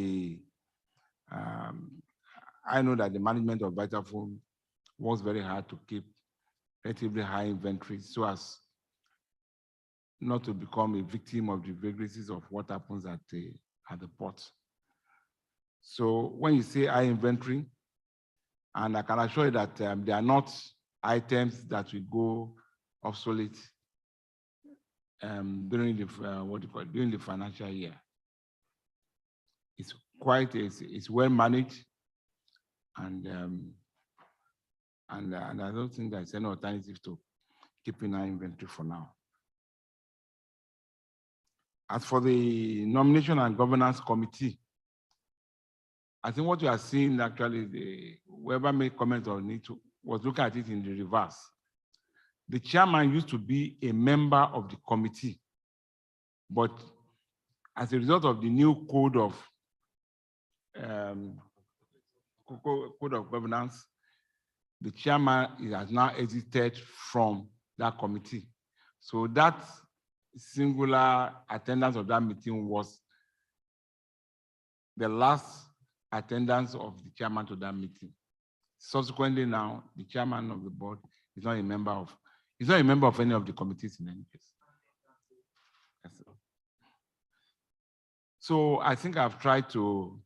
I know that the management of Vitafoam works very hard to keep relatively high inventory so as not to become a victim of the vagaries of what happens at the port. So when you say high inventory, and I can assure you that they are not items that will go obsolete during the financial year. It's well managed, and I don't think there's any alternative to keeping our inventory for now. As for the nomination and governance committee, I think what you are seeing actually, whoever made comments on it was looking at it in the reverse. The chairman used to be a member of the committee, but as a result of the new code of governance, the chairman has now exited from that committee. So that singular attendance of that meeting was the last attendance of the chairman to that meeting. Subsequently now, the chairman of the board is not a member of any of the committees in any case. Yes. So I think I've tried to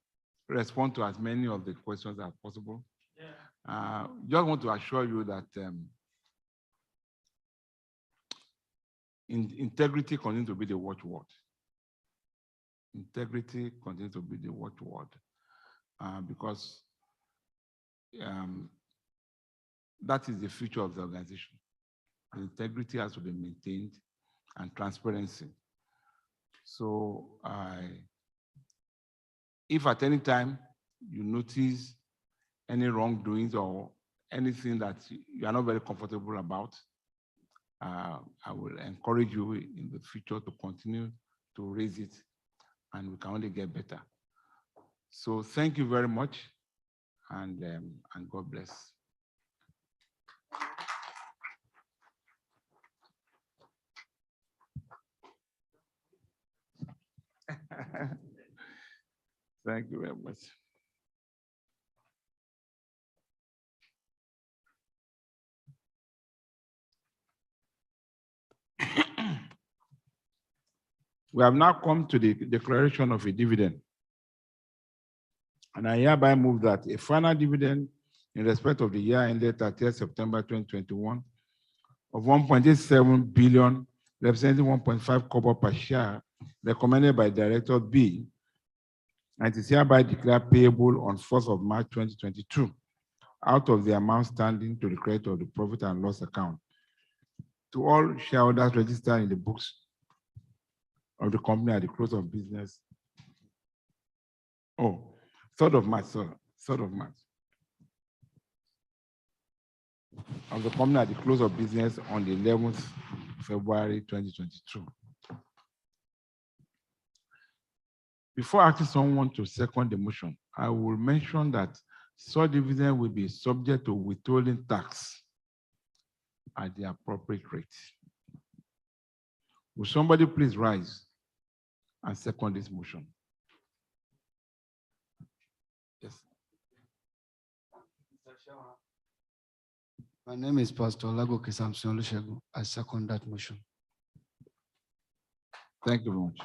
respond to as many of the questions as possible. Yeah. Just want to assure you that integrity continues to be the watchword. Integrity continues to be the watchword, because that is the future of the organization. Integrity has to be maintained, and transparency. So if at any time you notice any wrongdoings or anything that you are not very comfortable about, I will encourage you in the future to continue to raise it, and we can only get better. So thank you very much, and God bless. Thank you very much. We have now come to the declaration of a dividend. And I hereby move that a final dividend in respect of the year ended 30th September 2021 of 1.87 billion, representing 1.5 kobo per share, recommended by Director B, and is hereby declared payable on 4th of March 2022 out of the amount standing to the credit of the profit and loss account to all shareholders registered in the books of the company at the close of business. 3rd of March, sorry, 3rd of March. Of the company at the close of business on the 11th February 2022. Before asking someone to second the motion, I will mention that such dividend will be subject to withholding tax at the appropriate rate. Will somebody please rise and second this motion? Yes. My name is Pastor Lago Kesamson Olusegun. I second that motion. Thank you very much.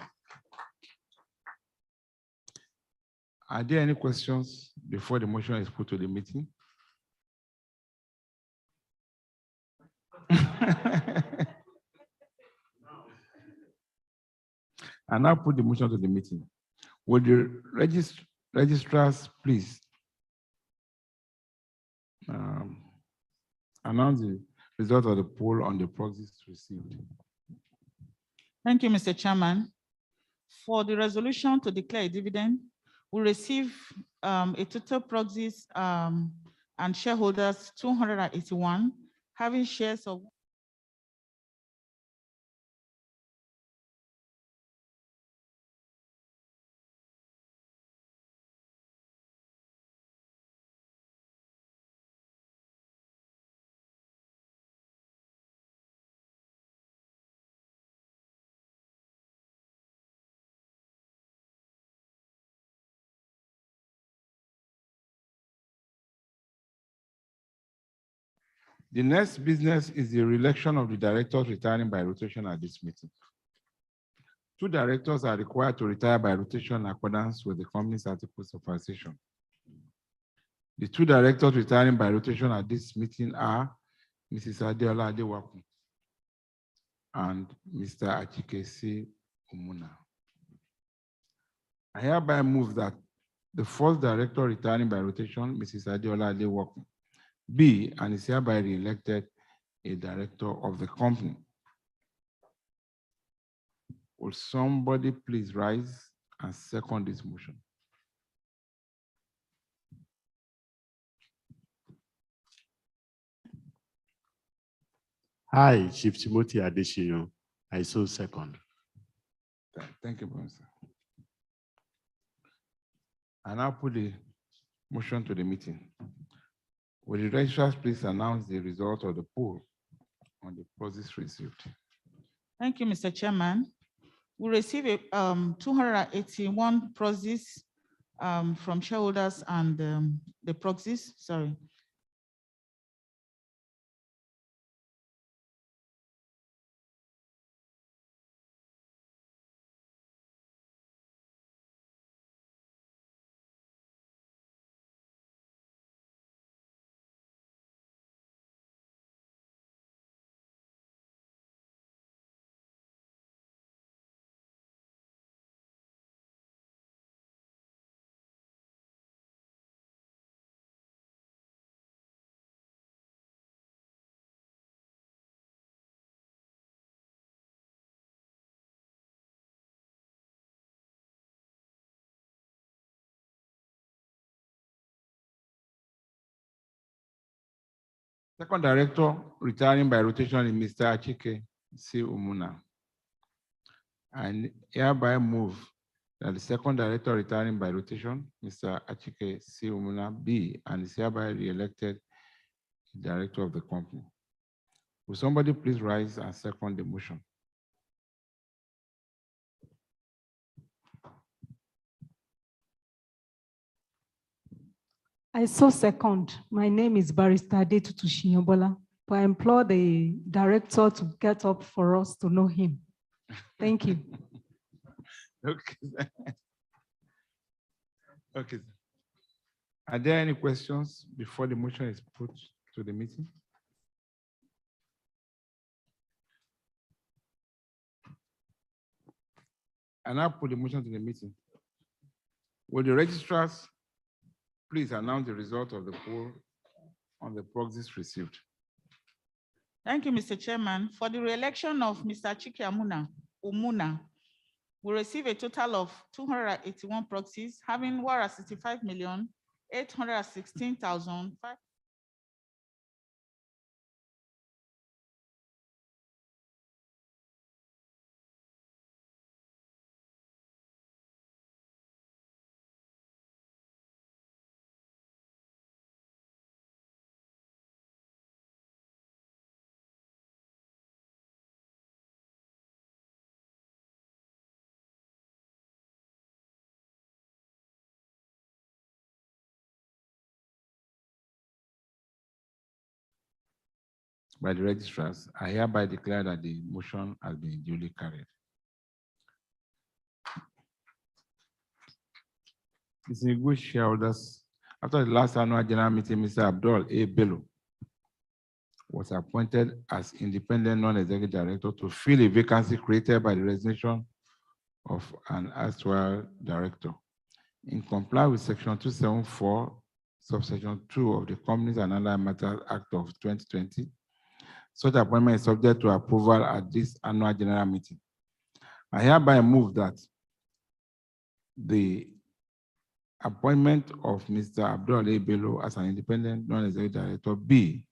Are there any questions before the motion is put to the meeting? I now put the motion to the meeting. Would the registrars please announce the result of the poll on the proxies received? Thank you, Mr. Chairman. For the resolution to declare a dividend, we receive a total proxies and shareholders 281, having shares of The next business is the re-election of the directors retiring by rotation at this meeting. 2 directors are required to retire by rotation in accordance with the company's articles of association. The 2 directors retiring by rotation at this meeting are Mrs. Adeola Adewaku and Mr. Achikesi Umuna. I hereby move that the first director retiring by rotation, Mrs. Adeola Adewaku, be and is hereby re-elected a director of the company. Will somebody please rise and second this motion? Hi, Chief Timothy Adesina. I so second. Thank you, Professor. I now put the motion to the meeting. Will the registrars please announce the result of the poll on the proxies received? Thank you, Mr. Chairman. We receive 281 proxies from shareholders and the proxies, sorry. Second director retiring by rotation is Mr. Achike C. Umuna. And hereby move that the second director retiring by rotation, Mr. Achike C. Umuna, be and is hereby re-elected director of the company. Will somebody please rise and second the motion? I so second. My name is Barrister Adetutu Shinyobola, but I implore the director to get up for us to know him. Thank you. Okay. Okay. Are there any questions before the motion is put to the meeting? I now put the motion to the meeting. Will the registrars please announce the result of the poll on the proxies received? Thank you, Mr. Chairman. For the re-election of Mr. Chike Umuna, we receive a total of 281 proxies, having 165,816,000. By the registrars, I hereby declare that the motion has been duly carried. Distinguished shareholders, after the last annual general meeting, Mr. Abdul A. Bello was appointed as independent non-executive director to fill a vacancy created by the resignation of an actual director. In compliance with Section 274, subsection 2 of the Companies and Allied Matters Act of 2020, such appointment is subject to approval at this annual general meeting. I hereby move that the appointment of Mr. Abdul A. Bello as an independent non-executive director be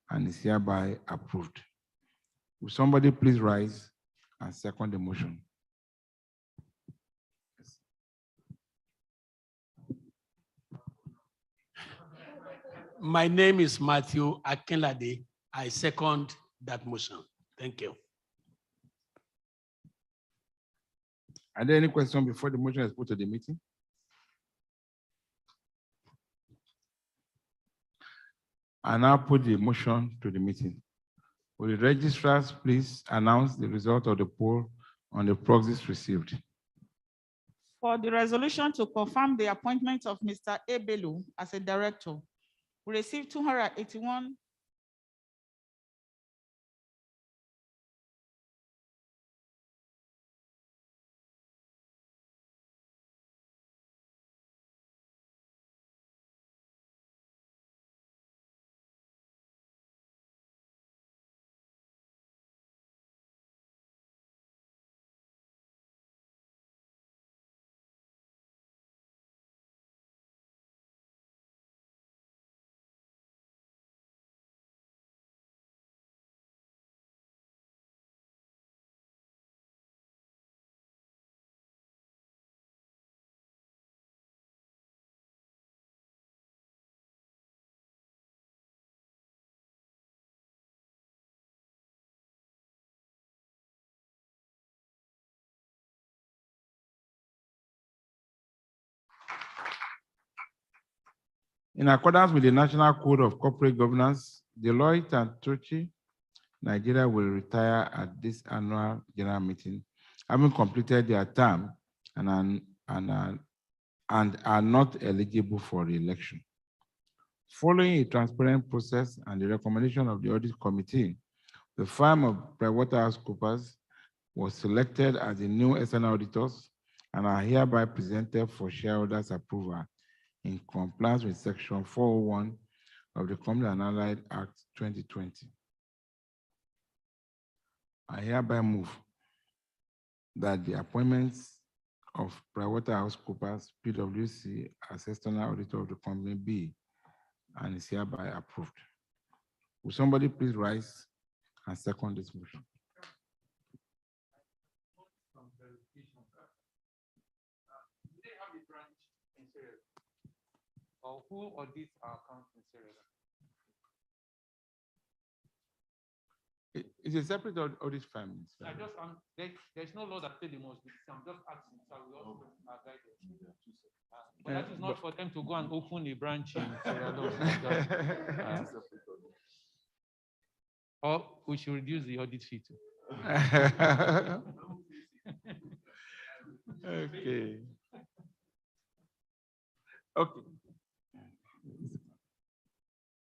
and is hereby approved. Will somebody please rise and second the motion? My name is Matthew Akinlade. I second that motion. Thank you. Are there any questions before the motion is put to the meeting? I now put the motion to the meeting. Will the registrars please announce the result of the poll on the proxies received? For the resolution to confirm the appointment of Mr. Ebelu as a director, we received 281. In accordance with the National Code of Corporate Governance, Deloitte and Touch Nigeria will retire at this annual general meeting, having completed their term and are not eligible for re-election. Following a transparent process and the recommendation of the Audit Committee, the firm of PricewaterhouseCoopers was selected as the new external auditors and are hereby presented for shareholders' approval in compliance with Section 401 of the Companies and Allied Act 2020. I hereby move that the appointments of PricewaterhouseCoopers, PwC, as external auditor of the company be and is hereby approved. Will somebody please rise and second this motion? Or who audits our accounts in Sierra Leone? It's a separate audit firm. I just, there's no law that says they must be. I'm just asking, so we also are guided. But that is not for them to go and open a branch in Sierra Leone. Or we should reduce the audit fee too. Okay. Okay.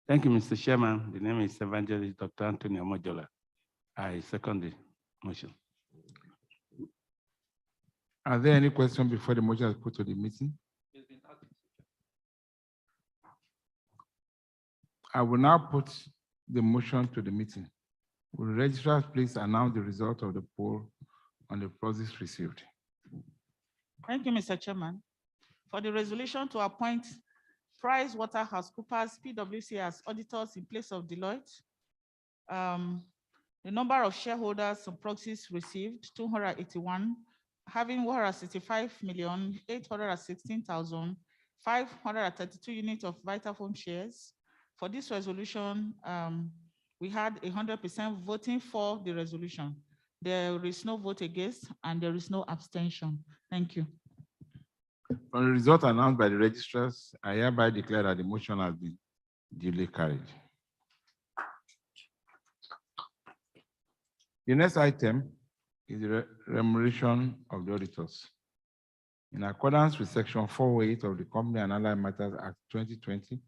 Thank you, Mr. Chairman. The name is Evangelist Dr. Anthony Omojola. I second the motion. Are there any questions before the motion is put to the meeting? I will now put the motion to the meeting. Will registrars please announce the result of the poll on the proxies received? Thank you, Mr. Chairman. For the resolution to appoint PricewaterhouseCoopers PwC as auditors in place of Deloitte, the number of shareholders and proxies received 281, having 165,816,532 units of Vitafoam shares. For this resolution, we had 100% voting for the resolution. There is no vote against and there is no abstention. Thank you. From the result announced by the registrars, I hereby declare that the motion has been duly carried. The next item is the remuneration of the auditors. In accordance with Section 408 of the Company and Allied Matters Act 2020,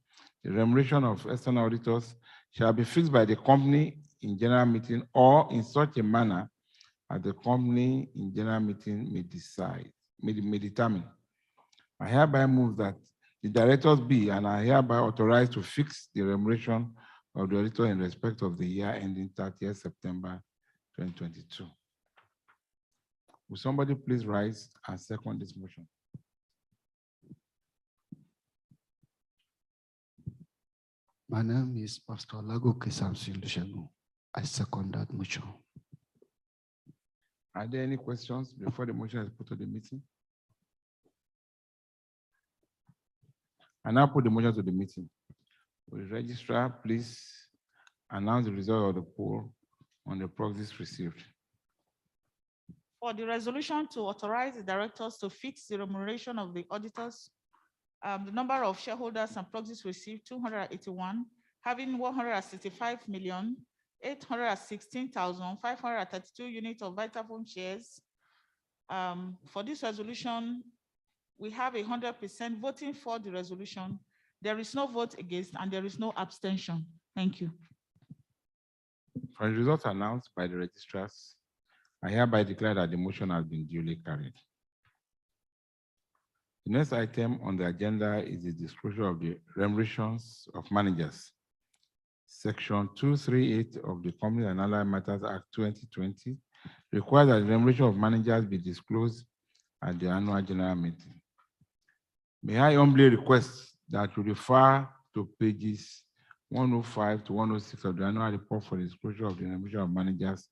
the remuneration of external auditors shall be fixed by the company in general meeting or in such a manner as the company in general meeting may determine. I hereby move that the directors be and are hereby authorized to fix the remuneration of the auditor in respect of the year ending 30th September 2022. Will somebody please rise and second this motion? My name is Pastor Olagoke Samson Olusegun. I second that motion. Are there any questions before the motion is put to the meeting? I now put the motion to the meeting. Will the registrar please announce the result of the poll on the proxies received? For the resolution to authorize the directors to fix the remuneration of the auditors, the number of shareholders and proxies received 281, having 165,816,532 units of Vitafoam shares. For this resolution, we have 100% voting for the resolution. There is no vote against and there is no abstention. Thank you. For the results announced by the registrars, I hereby declare that the motion has been duly carried. The next item on the agenda is the disclosure of the remunerations of managers. Section 238 of the Company and Allied Matters Act 2020 requires that the remuneration of managers be disclosed at the annual general meeting. May I humbly request that you refer to pages 105 to 106 of the annual report for the disclosure of the remuneration of managers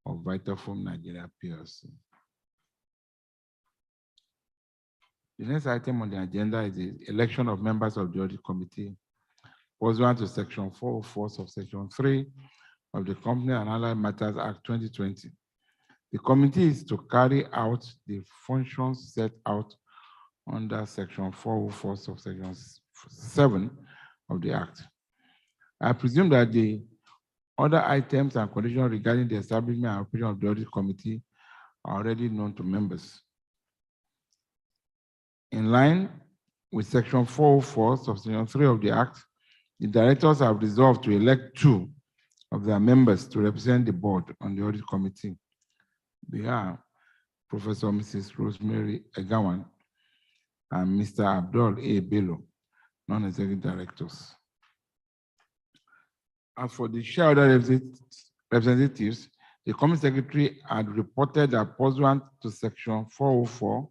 of Vitafoam Nigeria PLC. The next item on the agenda is the election of members of the audit committee pursuant to Section 404 subsection 3 of the Company and Allied Matters Act 2020. The committee is to carry out the functions set out under Section 404 subsection 7 of the Act. I presume that the other items and conditions regarding the establishment and operation of the audit committee are already known to members. In line with Section 404, subsection 3 of the Act, the directors have resolved to elect 2 of their members to represent the board on the audit committee. They are Professor Mrs. Rosemary Egawan and Mr. Abdul A. Bello, non-executive directors. As for the shareholder representatives, the company secretary had reported that pursuant to Section 404,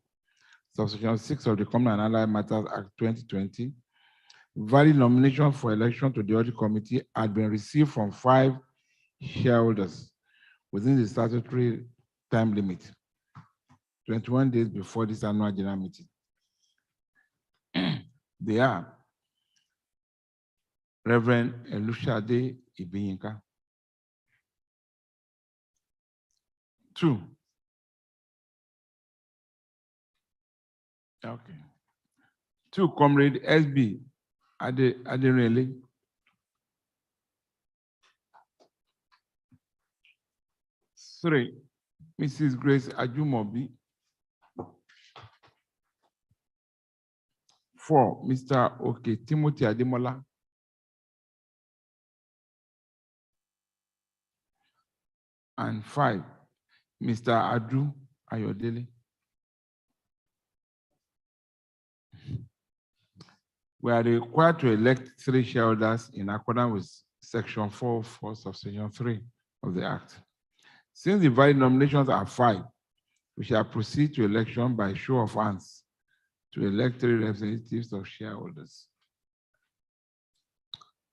subsection 6 of the Company and Allied Matters Act 2020, valid nomination for election to the audit committee had been received from 5 shareholders within the statutory time limit, 21 days before this annual general meeting. They are Reverend Elushade Ibinyinka. 2. Okay. 2, Comrade SB Aderele. 3, Mrs. Grace Ajumobi. 4, Mr. Okay, Timothy Ademola. And 5, Mr. Adu Ayodele. We are required to elect 3 shareholders in accordance with Section 4, subsection 3 of the Act. Since the valid nominations are 5, we shall proceed to election by show of hands to elect 3 representatives of shareholders.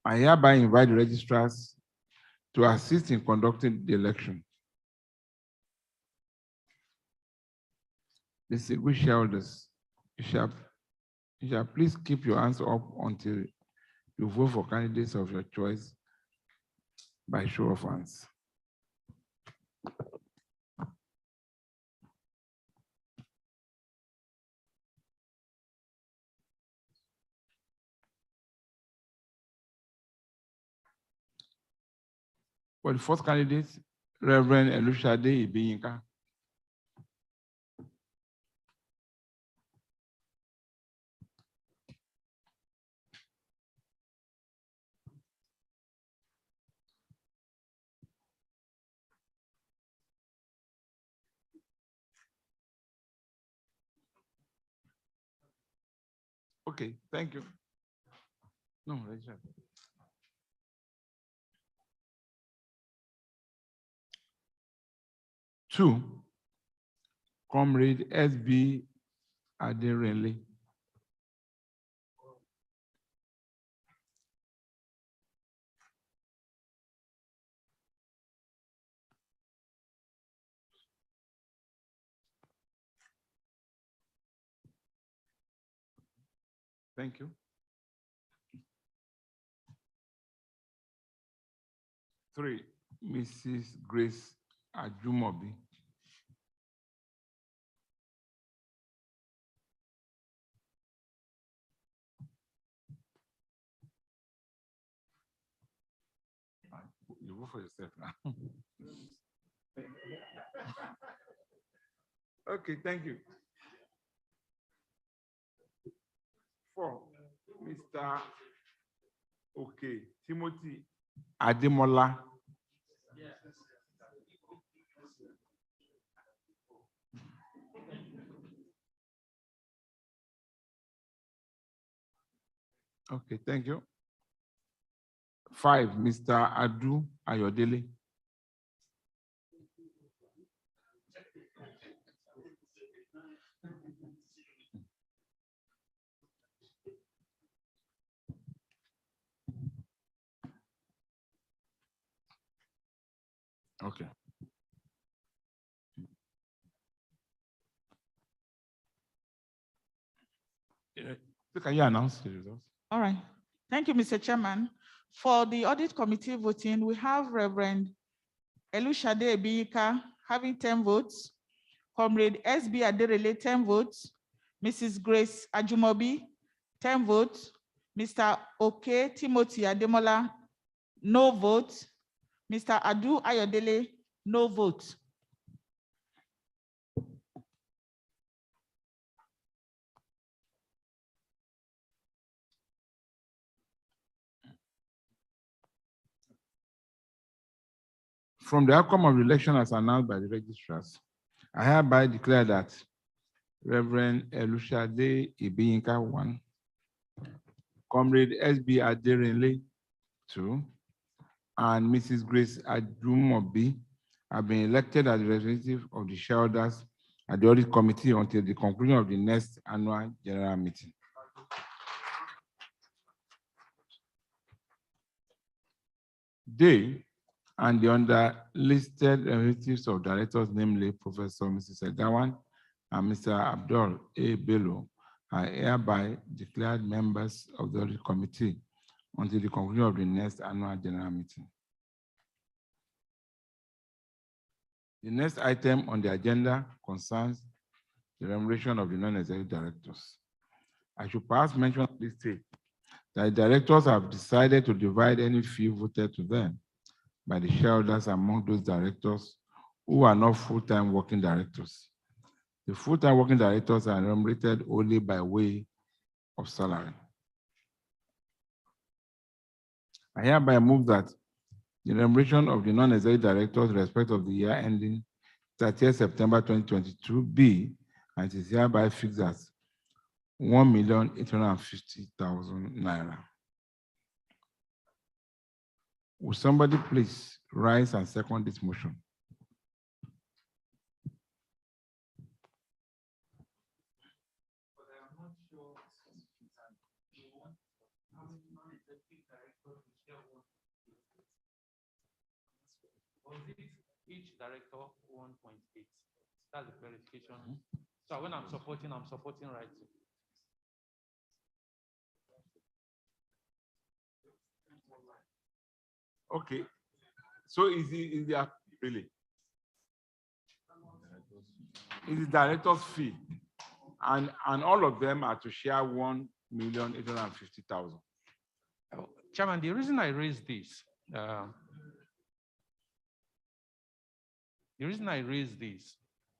I hereby invite the registrars to assist in conducting the election. Distinguished shareholders, you shall please keep your hands up until you vote for candidates of your choice by show of hands. For the first candidate, Reverend Elushade Ibiyinka. Okay, thank you. No, register. Two, Comrade SB Aderenle. Thank you. 3, Mrs. Grace Ajumobi. You vote for yourself now. Okay, thank you. 4, Mr. Okay, Timothy Ademola. Okay, thank you. 5, Mr. Adu Ayodele. Okay. Can you announce the results? All right. Thank you, Mr. Chairman. For the audit committee voting, we have Reverend Elushade Ibiyinka having 10 votes, Comrade SB Aderele 10 votes, Mrs. Grace Ajumobi 10 votes, Mr. Okay Timothy Ademola no vote, Mr. Adu Ayodele no vote. From the outcome of the election as announced by the registrars, I hereby declare that Reverend Elushade Ibiyinka 1, Comrade SB Aderenle 2, and Mrs. Grace Ajumobi have been elected as the representative of the shareholders at the audit committee until the conclusion of the next annual general meeting. They and the underlisted representatives of directors, namely Professor Mrs. Egawan and Mr. Abdul A. Bello, are hereby declared members of the audit committee until the conclusion of the next annual general meeting. The next item on the agenda concerns the remuneration of the non-executive directors. I should perhaps mention at this stage that the directors have decided to divide any fee voted to them by the shareholders among those directors who are not full-time working directors. The full-time working directors are remunerated only by way of salary. I hereby move that the remuneration of the non-executive directors in respect of the year ending 30th September 2022 be, and it is hereby fixed as 1,850,000 naira. Will somebody please rise and second this motion? Each director 1.8. That's the verification. So when I'm supporting right. Okay. So is the really? Is the director's fee, and all of them are to share 1,850,000. Chairman, the reason I raised this,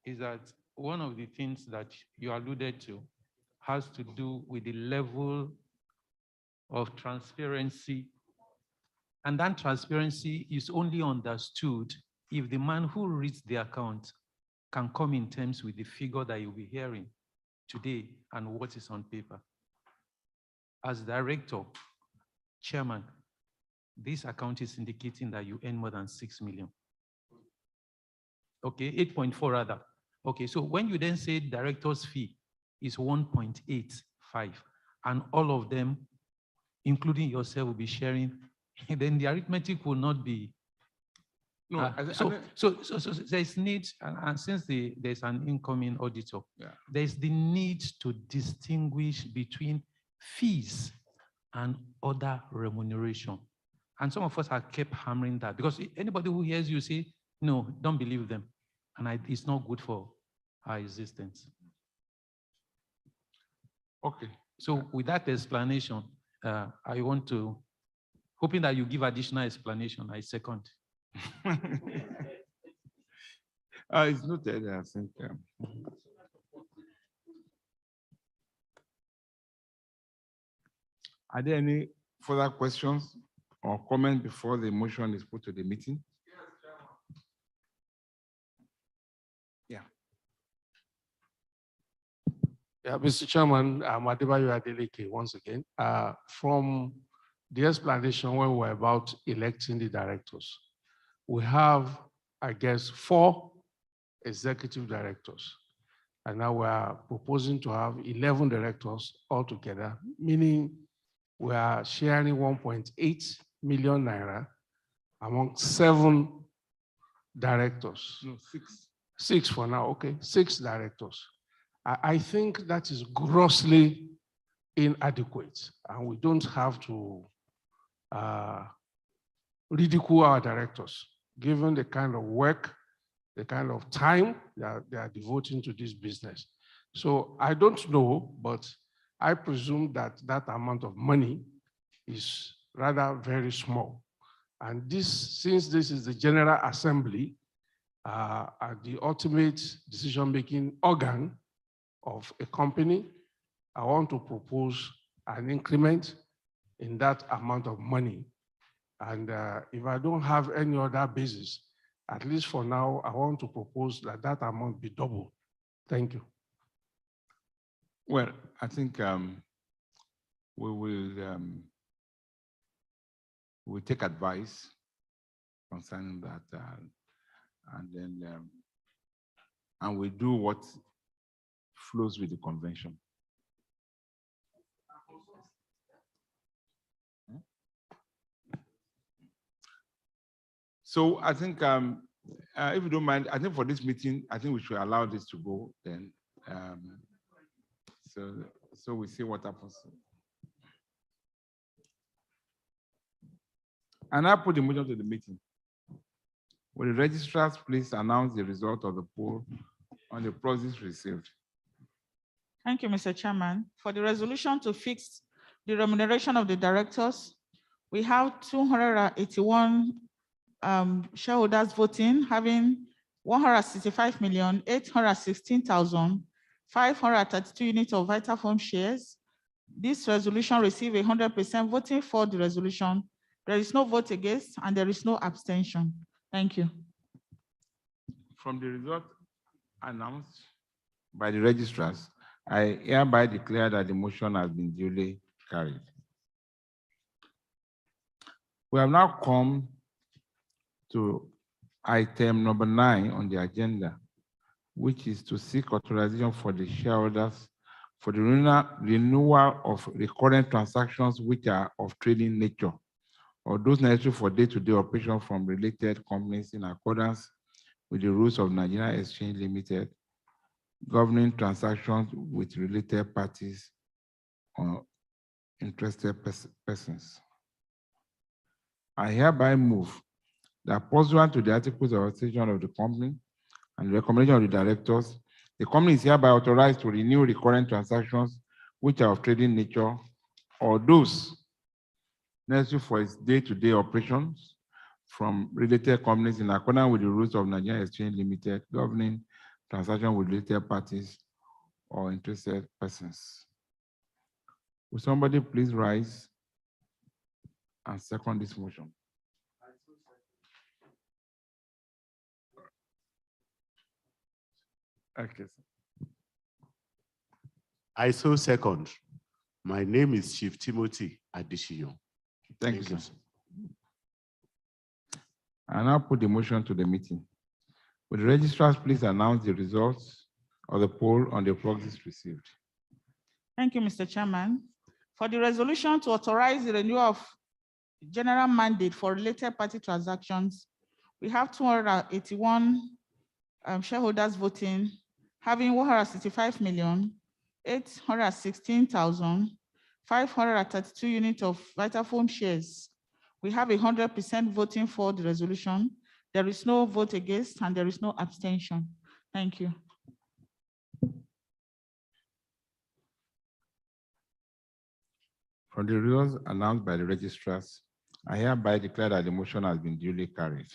is that one of the things that you alluded to has to do with the level of transparency. And that transparency is only understood if the man who reads the account can come in terms with the figure that you'll be hearing today and what is on paper. As director, chairman, this account is indicating that you earn more than 6 million. Okay, 8.4 rather. Okay, so when you then say director's fee is 1.85, and all of them, including yourself, will be sharing, then the arithmetic will not be. No, So there's need, and since there's an incoming auditor, there's the need to distinguish between fees and other remuneration. And some of us have kept hammering that, because anybody who hears you say, no, don't believe them. And it's not good for our existence. Okay. So with that explanation, I want to, hoping that you give additional explanation, I second. It's noted, I think. Are there any further questions or comments before the motion is put to the meeting? Yeah, Mr. Chairman, I'm Adebayo Adeleke once again. From the explanation when we're about electing the directors, we have, I guess, 4 executive directors. And now we are proposing to have 11 directors altogether, meaning we are sharing 1.8 million naira among 7 directors. No, 6. 6 for now, okay, 6 directors. I think that is grossly inadequate, and we don't have to ridicule our directors, given the kind of work, the kind of time that they are devoting to this business. So I don't know, but I presume that that amount of money is rather very small. And this, since this is the General Assembly, the ultimate decision-making organ of a company, I want to propose an increment in that amount of money. And if I don't have any other basis, at least for now, I want to propose that that amount be double. Thank you. Well, I think we will we'll take advice concerning that, and then and we do what flows with the convention. So I think, if you don't mind, I think for this meeting, I think we should allow this to go then. So we see what happens. And I put the motion to the meeting. Will the registrars please announce the result of the poll on the proxies received? Thank you, Mr. Chairman. For the resolution to fix the remuneration of the directors, we have 281 shareholders voting, having 165,816,532 units of Vitafoam shares, This resolution received 100% voting for the resolution. There is no vote against and there is no abstention. Thank you. From the result announced by the registrars, I hereby declare that the motion has been duly carried. We have now come to item number 9 on the agenda, which is to seek authorization for the shareholders for the renewal of recurrent transactions which are of trading nature or those necessary for day-to-day operation from related companies in accordance with the rules of Nigeria Exchange Limited, governing transactions with related parties or interested persons. I hereby move that pursuant to the articles of association of the company and the recommendation of the directors, the company is hereby authorized to renew recurrent transactions which are of trading nature or those necessary for its day-to-day operations from related companies in accordance with the rules of Nigeria Exchange Limited, governing transactions with related parties or interested persons. Will somebody please rise and second this motion? Okay. I so second. My name is Chief Timothy Adeshiyon. Thank you, sir. I now put the motion to the meeting. Will the registrars please announce the results of the poll on the proxies received? Thank you, Mr. Chairman. For the resolution to authorize the renewal of general mandate for related party transactions, we have 281 shareholders voting, having 165,816,532 units of Vitafoam shares. We have 100% voting for the resolution. There is no vote against and there is no abstention. Thank you. From the results announced by the registrars, I hereby declare that the motion has been duly carried.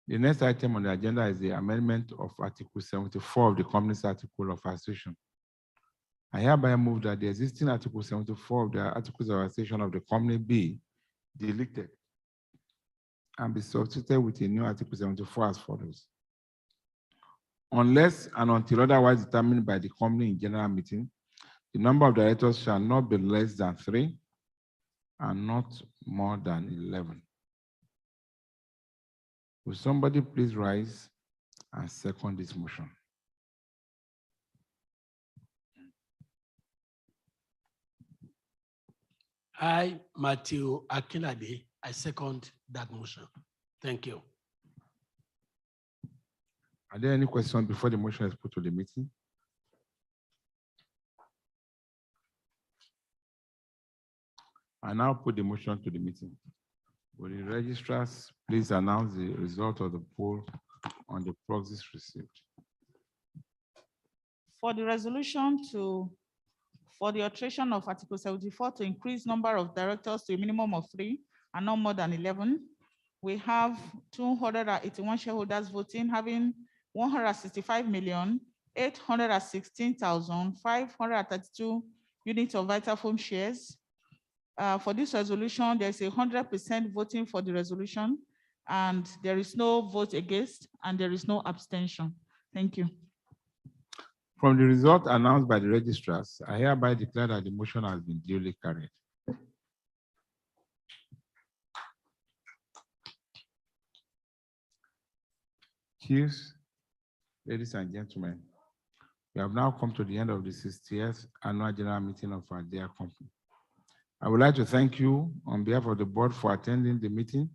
The next item on the agenda is the amendment of Article 74 of the Companies Article of Association. I hereby move that the existing Article 74 of the Articles of Association of the company be deleted and be substituted with a new Article 74 as follows. Unless and until otherwise determined by the company in general meeting, the number of directors shall not be less than 3 and not more than 11. Will somebody please rise and second this motion? I, Matthew Akinade, I second that motion. Thank you. Are there any questions before the motion is put to the meeting? I now put the motion to the meeting. Will the registrars please announce the result of the poll on the proxies received? For the resolution for the alteration of Article 74 to increase number of directors to a minimum of 3 and not more than 11, we have 281 shareholders voting, having 165,816,532 units of Vitafoam shares. For this resolution, there's 100% voting for the resolution, and there is no vote against, and there is no abstention. Thank you. From the result announced by the registrars, I hereby declare that the motion has been duly carried. Chiefs, ladies and gentlemen, we have now come to the end of the 60th annual general meeting of our dear company. I would like to thank you on behalf of the board for attending the meeting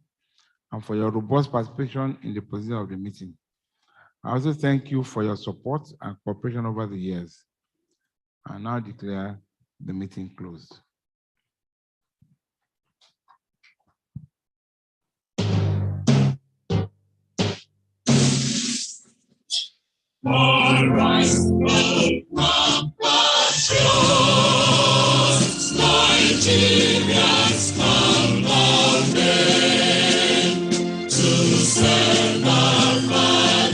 and for your robust participation in the position of the meeting. I also thank you for your support and cooperation over the years. I now declare the meeting closed. All right, Nigerians come on men to send our fatherland.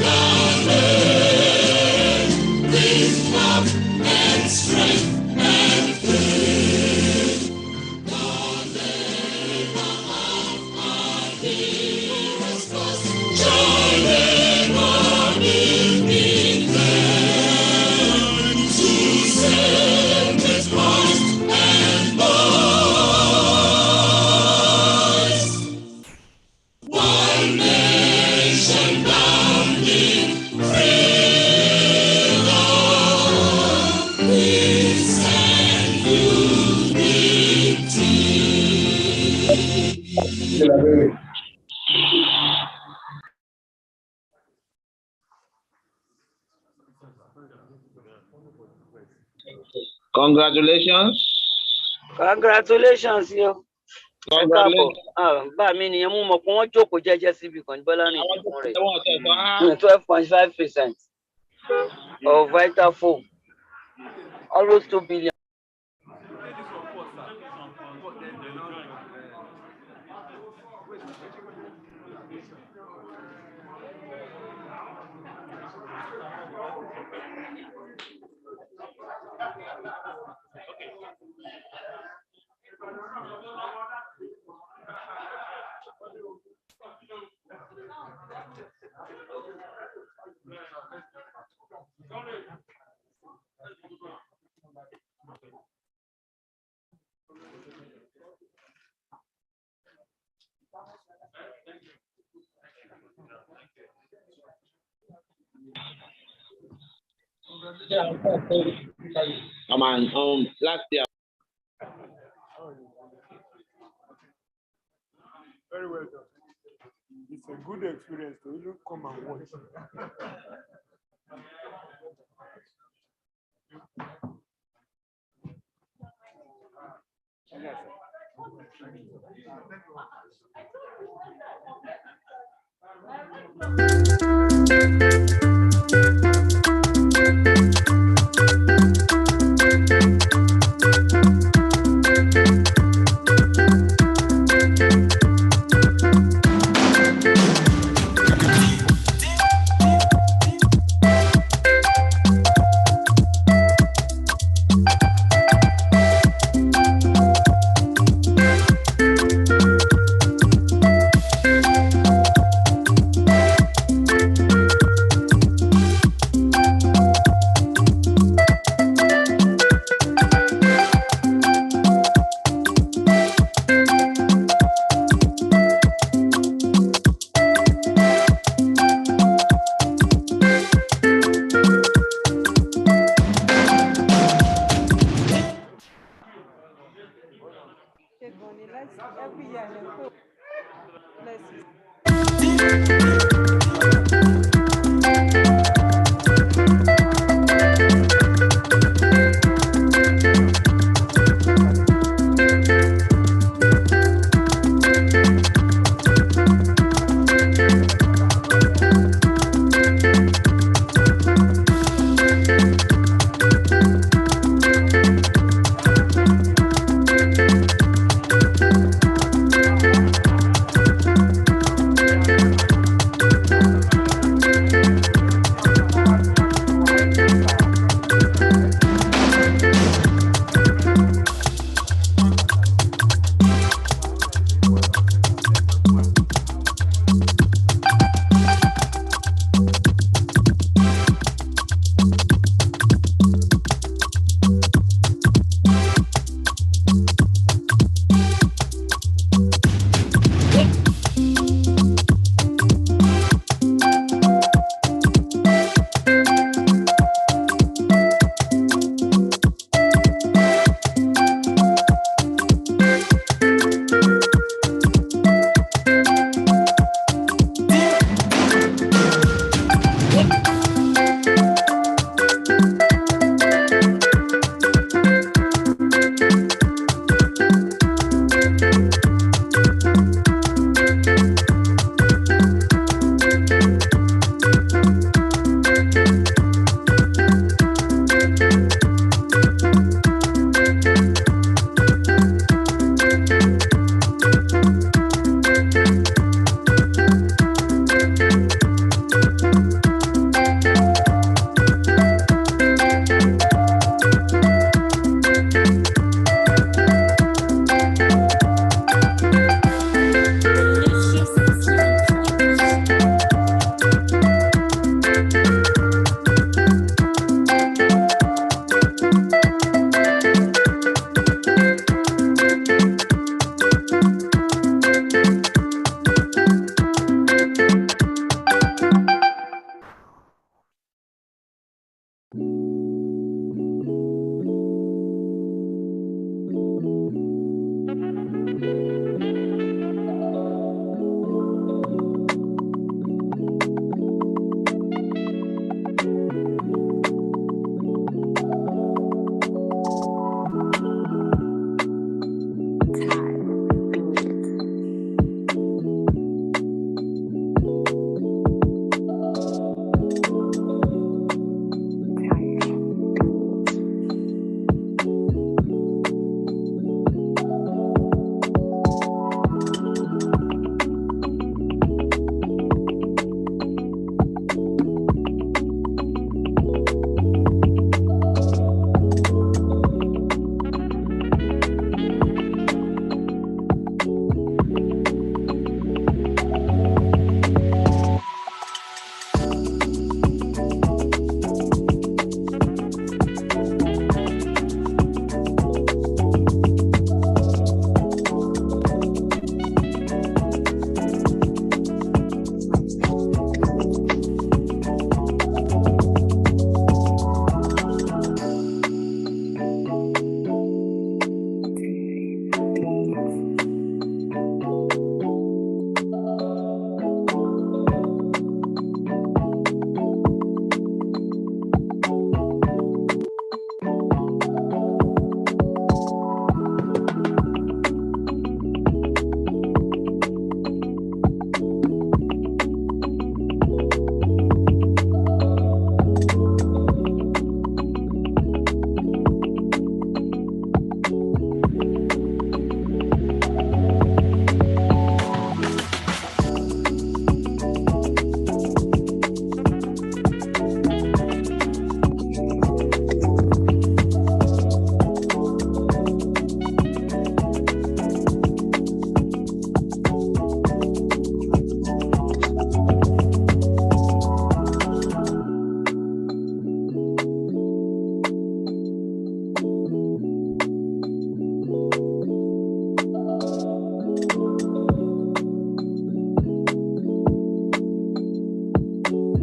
Congratulations. Congratulations, yo. Congratulations. Bá mi nìyẹn mú mọ̀ pé wọ́n jókòó jẹ́jẹ́ síbi kan Bọ́lá ní ìdí fún rẹ̀. I 12.5% of Vitafoam. Almost 2 billion. Come on, last year. Very well done. It's a good experience to even come and watch. Every year, bless you.